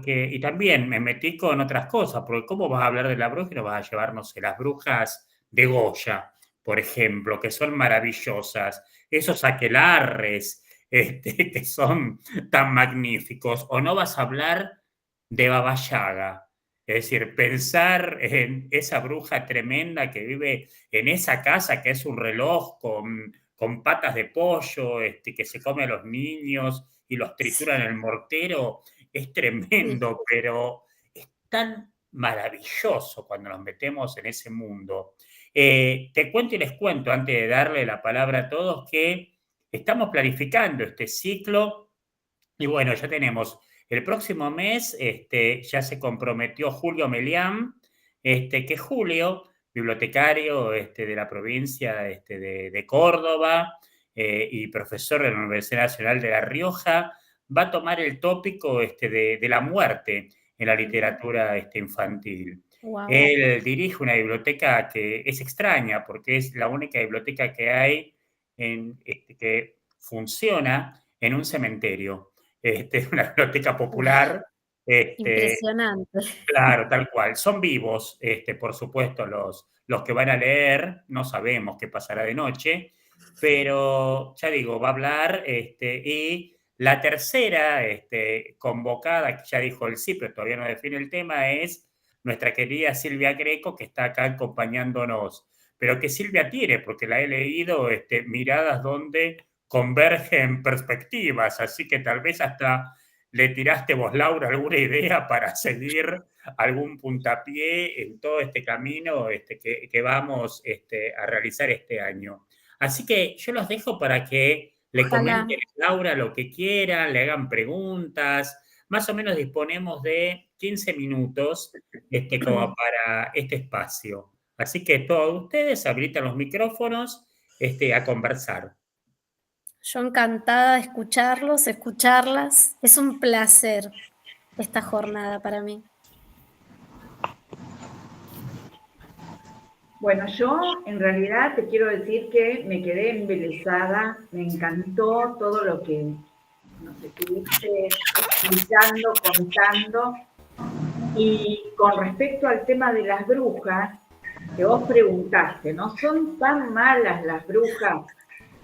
Y también me metí con otras cosas, porque ¿cómo vas a hablar de la bruja y no vas a llevarnos las brujas de Goya, por ejemplo, que son maravillosas, esos aquelarres que son tan magníficos, o no vas a hablar de Baba Yaga? Es decir, pensar en esa bruja tremenda que vive en esa casa que es un reloj con patas de pollo, que se come a los niños y los tritura en el mortero, es sí. tremendo, pero es tan maravilloso cuando nos metemos en ese mundo. Te cuento y les cuento, antes de darle la palabra a todos, que estamos planificando este ciclo y bueno, ya tenemos el próximo mes, ya se comprometió Julio Melián, que es Julio, bibliotecario de la provincia de Córdoba y profesor de la Universidad Nacional de La Rioja, va a tomar el tópico de la muerte en la literatura infantil. Wow. Él dirige una biblioteca que es extraña porque es la única biblioteca que hay que funciona en un cementerio, una biblioteca popular. Impresionante. Claro, tal cual. Son vivos, por supuesto, los que van a leer, no sabemos qué pasará de noche, pero ya digo, va a hablar, y la tercera convocada, que ya dijo el sí, pero todavía no define el tema, es nuestra querida Silvia Greco, que está acá acompañándonos. Pero que Silvia tiene, porque la he leído, miradas donde convergen perspectivas, así que tal vez hasta le tiraste vos, Laura, alguna idea para seguir algún puntapié en todo este camino que vamos a realizar este año. Así que yo los dejo para que le Ojalá. comenten a Laura lo que quieran, le hagan preguntas. Más o menos disponemos de 15 minutos como para este espacio. Así que todos ustedes habilitan los micrófonos a conversar. Yo encantada de escucharlos, escucharlas. Es un placer esta jornada para mí. Bueno, yo en realidad te quiero decir que me quedé embelesada, me encantó todo lo que nos estuviste explicando, contando. Y con respecto al tema de las brujas, que vos preguntaste, ¿no son tan malas las brujas?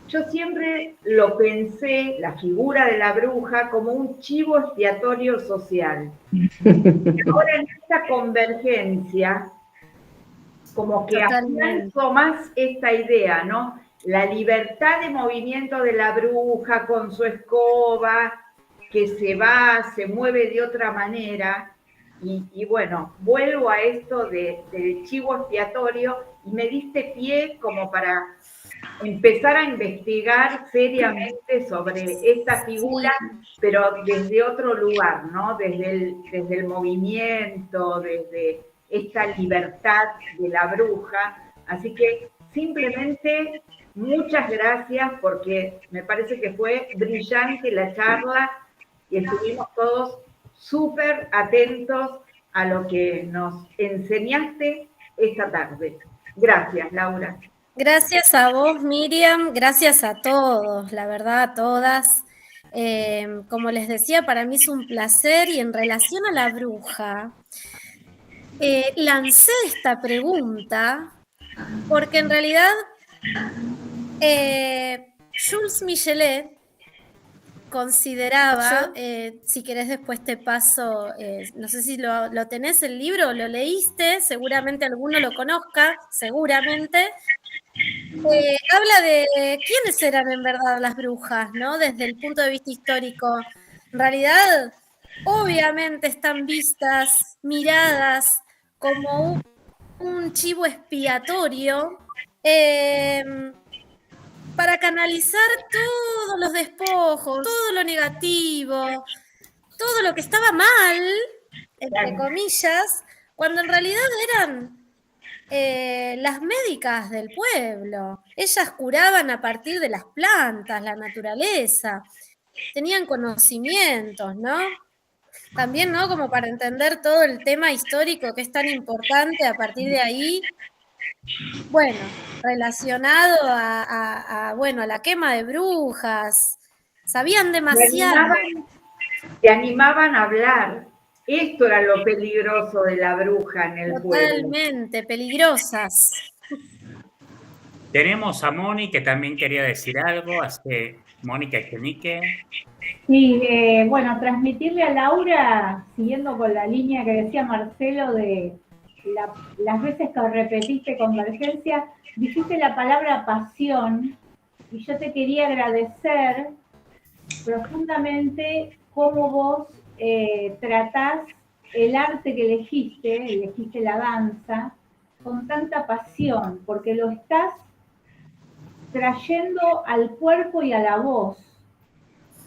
Yo siempre lo pensé, la figura de la bruja, como un chivo expiatorio social. Ahora en esta convergencia, como que afianzo más esta idea, ¿no? La libertad de movimiento de la bruja con su escoba, que se va, se mueve de otra manera. Y bueno, vuelvo a esto del chivo expiatorio y me diste pie como para empezar a investigar seriamente sobre esta figura, pero desde otro lugar, ¿no? Desde el movimiento, desde esta libertad de la bruja. Así que simplemente muchas gracias porque me parece que fue brillante la charla y estuvimos todos súper atentos a lo que nos enseñaste esta tarde. Gracias, Laura. Gracias a vos, Miriam, gracias a todos, la verdad, a todas. Como les decía, para mí es un placer y en relación a la bruja, lancé esta pregunta porque en realidad Jules Michelet consideraba, si querés después te paso, no sé si lo tenés el libro, lo leíste, seguramente alguno lo conozca, seguramente. Habla de quiénes eran en verdad las brujas, ¿no? Desde el punto de vista histórico. En realidad, obviamente están vistas, miradas como un chivo expiatorio para canalizar todos los despojos, todo lo negativo, todo lo que estaba mal, entre comillas, cuando en realidad eran las médicas del pueblo. Ellas curaban a partir de las plantas, la naturaleza, tenían conocimientos, ¿no? También, ¿no? Como para entender todo el tema histórico que es tan importante a partir de ahí. Bueno, relacionado a la quema de brujas. Sabían demasiado. Te animaban a hablar. Esto era lo peligroso de la bruja en el pueblo. Totalmente, peligrosas. Tenemos a Moni que también quería decir algo, así que Mónica Echenique. Sí, bueno, transmitirle a Laura, siguiendo con la línea que decía Marcelo de las veces que repetiste convergencia, dijiste la palabra pasión y yo te quería agradecer profundamente cómo vos tratás el arte que elegiste la danza, con tanta pasión, porque lo estás trayendo al cuerpo y a la voz,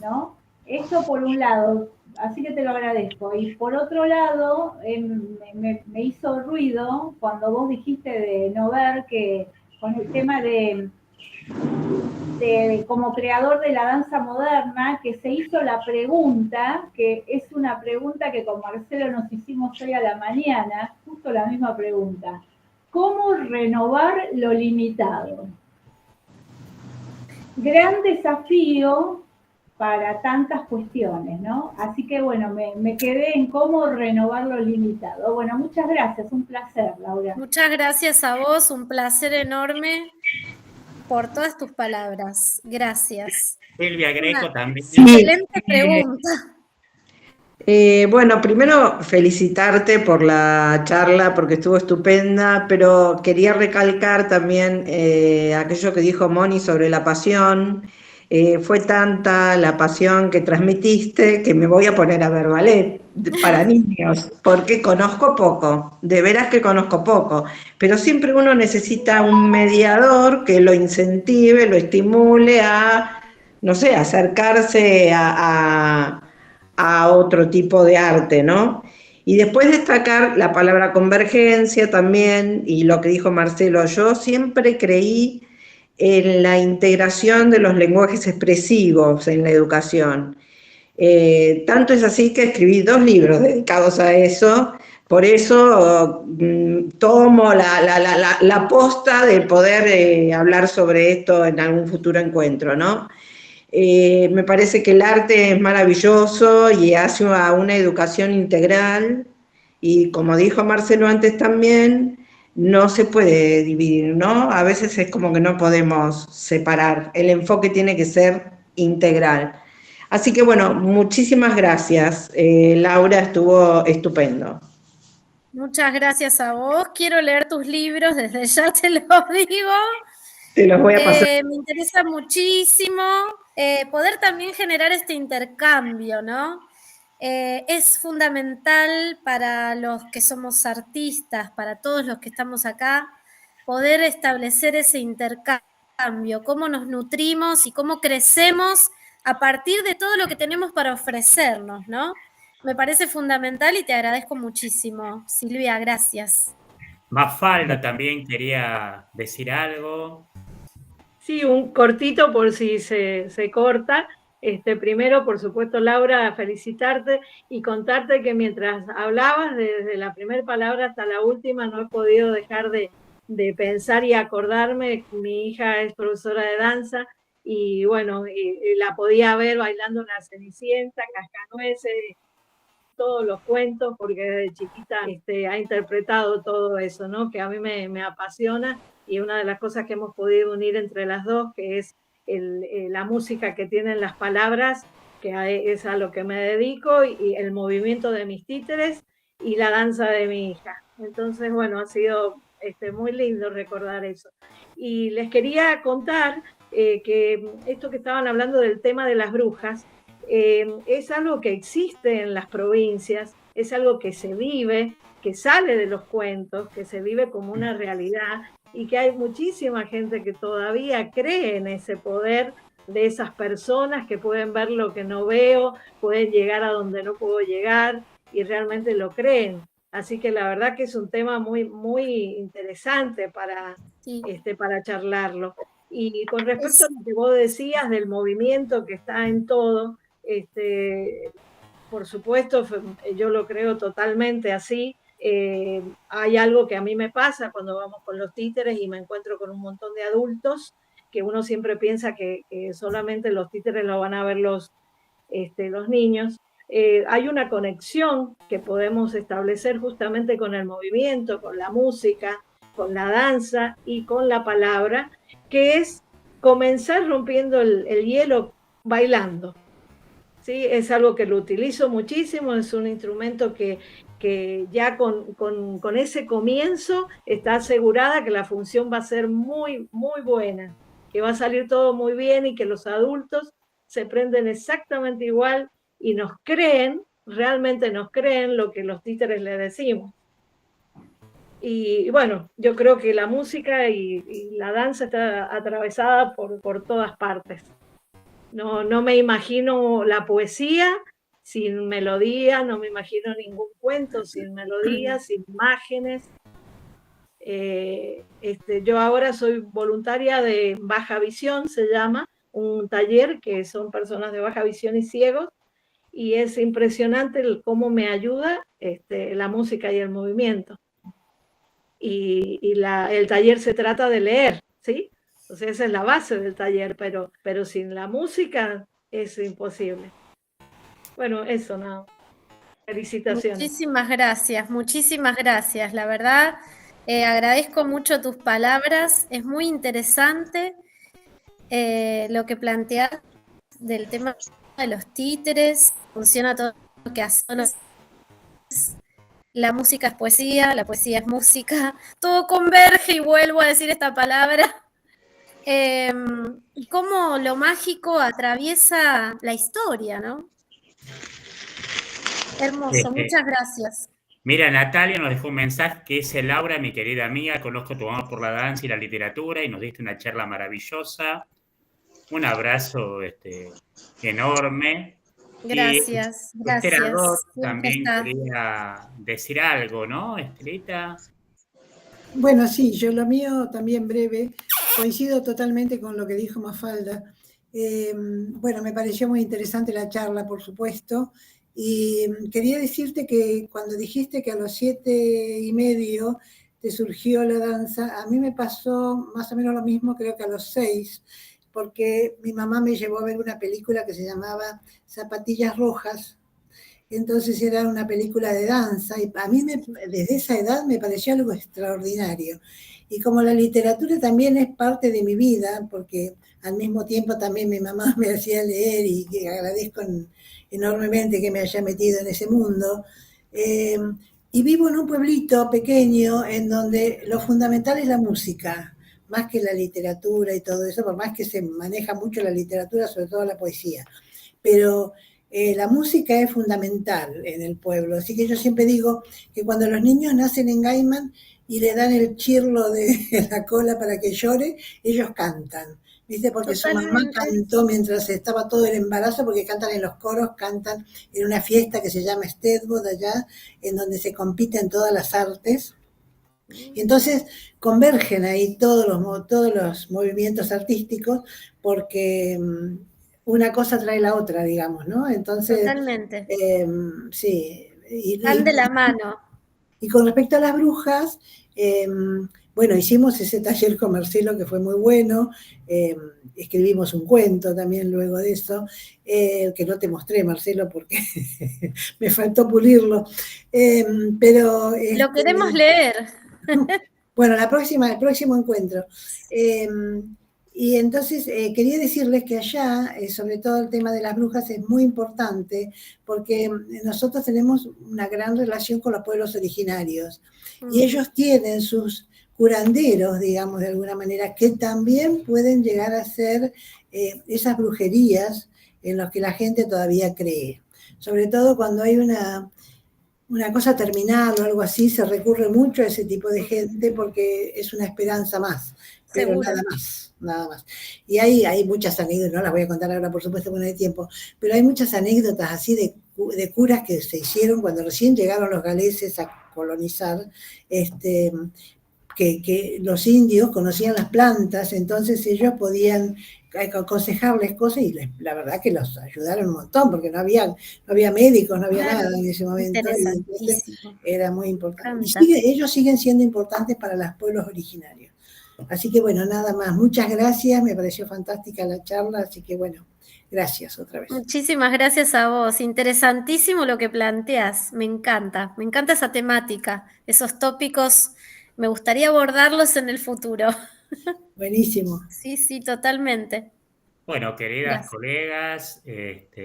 ¿no? Eso por un lado, así que te lo agradezco. Y por otro lado, me hizo ruido cuando vos dijiste de no ver que con el tema de como creador de la danza moderna, que se hizo la pregunta, que es una pregunta que con Marcelo nos hicimos hoy a la mañana, justo la misma pregunta. ¿Cómo renovar lo limitado? gran desafío para tantas cuestiones, ¿no? Así que bueno, me quedé en cómo renovar lo limitado. Bueno, muchas gracias, un placer, Laura. Muchas gracias a vos, un placer enorme por todas tus palabras. Gracias. Silvia Greco también. Sí. Excelente pregunta. Bueno, primero felicitarte por la charla porque estuvo estupenda, pero quería recalcar también aquello que dijo Moni sobre la pasión. Fue tanta la pasión que transmitiste que me voy a poner a ver ballet para niños, porque conozco poco, de veras que conozco poco, pero siempre uno necesita un mediador que lo incentive, lo estimule a, no sé, acercarse a otro tipo de arte, ¿no? Y después destacar la palabra convergencia también, y lo que dijo Marcelo, yo siempre creí en la integración de los lenguajes expresivos en la educación. Tanto es así que escribí 2 libros dedicados a eso, por eso tomo la posta de poder hablar sobre esto en algún futuro encuentro, ¿no? Me parece que el arte es maravilloso y hace a una educación integral y como dijo Marcelo antes también, no se puede dividir, ¿no? A veces es como que no podemos separar, el enfoque tiene que ser integral. Así que bueno, muchísimas gracias, Laura, estuvo estupendo. Muchas gracias a vos. Quiero leer tus libros, desde ya te lo digo. Te los voy a pasar. Me interesa muchísimo poder también generar este intercambio, ¿no? Es fundamental para los que somos artistas, para todos los que estamos acá, poder establecer ese intercambio, cómo nos nutrimos y cómo crecemos a partir de todo lo que tenemos para ofrecernos, ¿no? Me parece fundamental y te agradezco muchísimo. Silvia, gracias. Mafalda también quería decir algo. Sí, un cortito por si se corta. Primero, por supuesto, Laura, felicitarte y contarte que mientras hablabas, desde la primera palabra hasta la última, no he podido dejar de pensar y acordarme. Mi hija es profesora de danza y bueno, y la podía ver bailando una Cenicienta, Cascanueces, todos los cuentos, porque desde chiquita ha interpretado todo eso, ¿no? Que a mí me apasiona, y una de las cosas que hemos podido unir entre las dos, que es la música que tienen las palabras, que es a lo que me dedico, y el movimiento de mis títeres y la danza de mi hija. Entonces, bueno, ha sido muy lindo recordar eso. Y les quería contar que esto que estaban hablando del tema de las brujas, es algo que existe en las provincias, es algo que se vive, que sale de los cuentos, que se vive como una realidad, y que hay muchísima gente que todavía cree en ese poder de esas personas que pueden ver lo que no veo, pueden llegar a donde no puedo llegar, y realmente lo creen. Así que la verdad que es un tema muy, muy interesante para charlarlo. Y con respecto a lo que vos decías del movimiento que está en todo, por supuesto, yo lo creo totalmente así. Hay algo que a mí me pasa cuando vamos con los títeres y me encuentro con un montón de adultos, que uno siempre piensa que solamente los títeres lo van a ver los niños. Hay una conexión que podemos establecer justamente con el movimiento, con la música, con la danza y con la palabra, que es comenzar rompiendo el hielo bailando. ¿Sí? Es algo que lo utilizo muchísimo, es un instrumento que ya con ese comienzo está asegurada que la función va a ser muy, muy buena, que va a salir todo muy bien y que los adultos se prenden exactamente igual y nos creen, realmente nos creen lo que los títeres les decimos. Y bueno, yo creo que la música y la danza está atravesada por todas partes. No me imagino la poesía sin melodía, no me imagino ningún cuento sin melodía, sin imágenes. Yo ahora soy voluntaria de Baja Visión, se llama, un taller que son personas de baja visión y ciegos, y es impresionante cómo me ayuda la música y el movimiento. Y el taller se trata de leer, ¿sí? O sea, esa es la base del taller, pero sin la música es imposible. Bueno, eso nada. Felicitaciones. Muchísimas gracias. La verdad, agradezco mucho tus palabras. Es muy interesante lo que planteas del tema de los títeres. Funciona todo lo que hace. La música es poesía, la poesía es música. Todo converge y vuelvo a decir esta palabra. Y cómo lo mágico atraviesa la historia, ¿no? Hermoso, muchas gracias. Mira, Natalia nos dejó un mensaje que dice: Laura, mi querida amiga, conozco tu amor por la danza y la literatura y nos diste una charla maravillosa. Un abrazo enorme. Gracias, Y Esther Adot también está. quería decir algo, ¿no, Estelita? Bueno, sí, yo lo mío también breve. Coincido totalmente con lo que dijo Mafalda. Bueno, me pareció muy interesante la charla, por supuesto. Y quería decirte que cuando dijiste que a los 7:30 te surgió la danza, a mí me pasó más o menos lo mismo, creo que a los 6, porque mi mamá me llevó a ver una película que se llamaba Zapatillas Rojas. Entonces era una película de danza y a mí desde esa edad me pareció algo extraordinario. Y como la literatura también es parte de mi vida, porque al mismo tiempo también mi mamá me hacía leer y que agradezco enormemente que me haya metido en ese mundo, y vivo en un pueblito pequeño en donde lo fundamental es la música, más que la literatura y todo eso, por más que se maneja mucho la literatura, sobre todo la poesía. Pero la música es fundamental en el pueblo, así que yo siempre digo que cuando los niños nacen en Gaiman y le dan el chirlo de la cola para que llore, ellos cantan, ¿viste? Porque Totalmente. su mamá cantó mientras estaba todo el embarazo, porque cantan en los coros, cantan en una fiesta que se llama Stedwood allá, en donde se compiten todas las artes. Y entonces convergen ahí todos los movimientos artísticos, porque una cosa trae la otra, digamos, ¿no? Entonces, totalmente. Sí. Van de la mano. Y con respecto a las brujas, bueno, hicimos ese taller con Marcelo que fue muy bueno, escribimos un cuento también luego de eso, que no te mostré, Marcelo, porque me faltó pulirlo, pero... Lo queremos leer. Bueno, el próximo encuentro. Y entonces quería decirles que allá, sobre todo el tema de las brujas, es muy importante porque nosotros tenemos una gran relación con los pueblos originarios y ellos tienen sus curanderos, digamos, de alguna manera, que también pueden llegar a ser esas brujerías en las que la gente todavía cree. Sobre todo cuando hay una cosa terminal o algo así, se recurre mucho a ese tipo de gente porque es una esperanza más, pero Seguro. nada más. Y hay muchas anécdotas, no las voy a contar ahora, por supuesto, porque no hay tiempo, pero hay muchas anécdotas así de curas que se hicieron cuando recién llegaron los galeses a colonizar, que los indios conocían las plantas, entonces ellos podían aconsejarles cosas y la verdad que los ayudaron un montón porque no había médicos, no había nada en ese momento. Y era muy importante. Y ellos siguen siendo importantes para los pueblos originarios. Así que bueno, nada más. Muchas gracias, me pareció fantástica la charla, así que bueno, gracias otra vez. Muchísimas gracias a vos. Interesantísimo lo que planteas. Me encanta esa temática, esos tópicos. Me gustaría abordarlos en el futuro. Buenísimo. Sí, totalmente. Bueno, queridas colegas,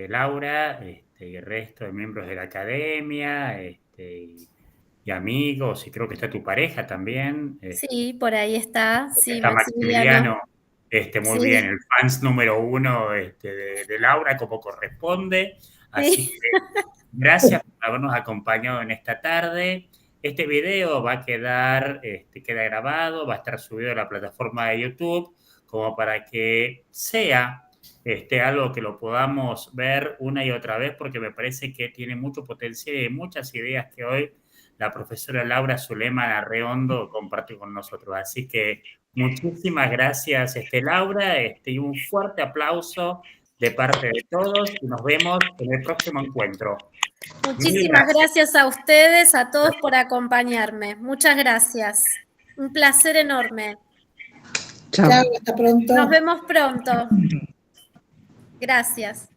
Laura, y el resto de miembros de la academia, y amigos, y creo que está tu pareja también. Sí, por ahí está. Sí, está Maximiliano, muy sí. bien, el fans número 1 de Laura, como corresponde. Así que gracias por habernos acompañado en esta tarde. Este video va a queda grabado, va a estar subido a la plataforma de YouTube, como para que sea algo que lo podamos ver una y otra vez, porque me parece que tiene mucho potencial y muchas ideas que hoy la profesora Laura Zulema Arreondo comparte con nosotros. Así que muchísimas gracias, Laura, y un fuerte aplauso de parte de todos y nos vemos en el próximo encuentro. Muchísimas gracias a ustedes, a todos por acompañarme. Muchas gracias. Un placer enorme. Chao. Chao, hasta pronto. Nos vemos pronto. Gracias.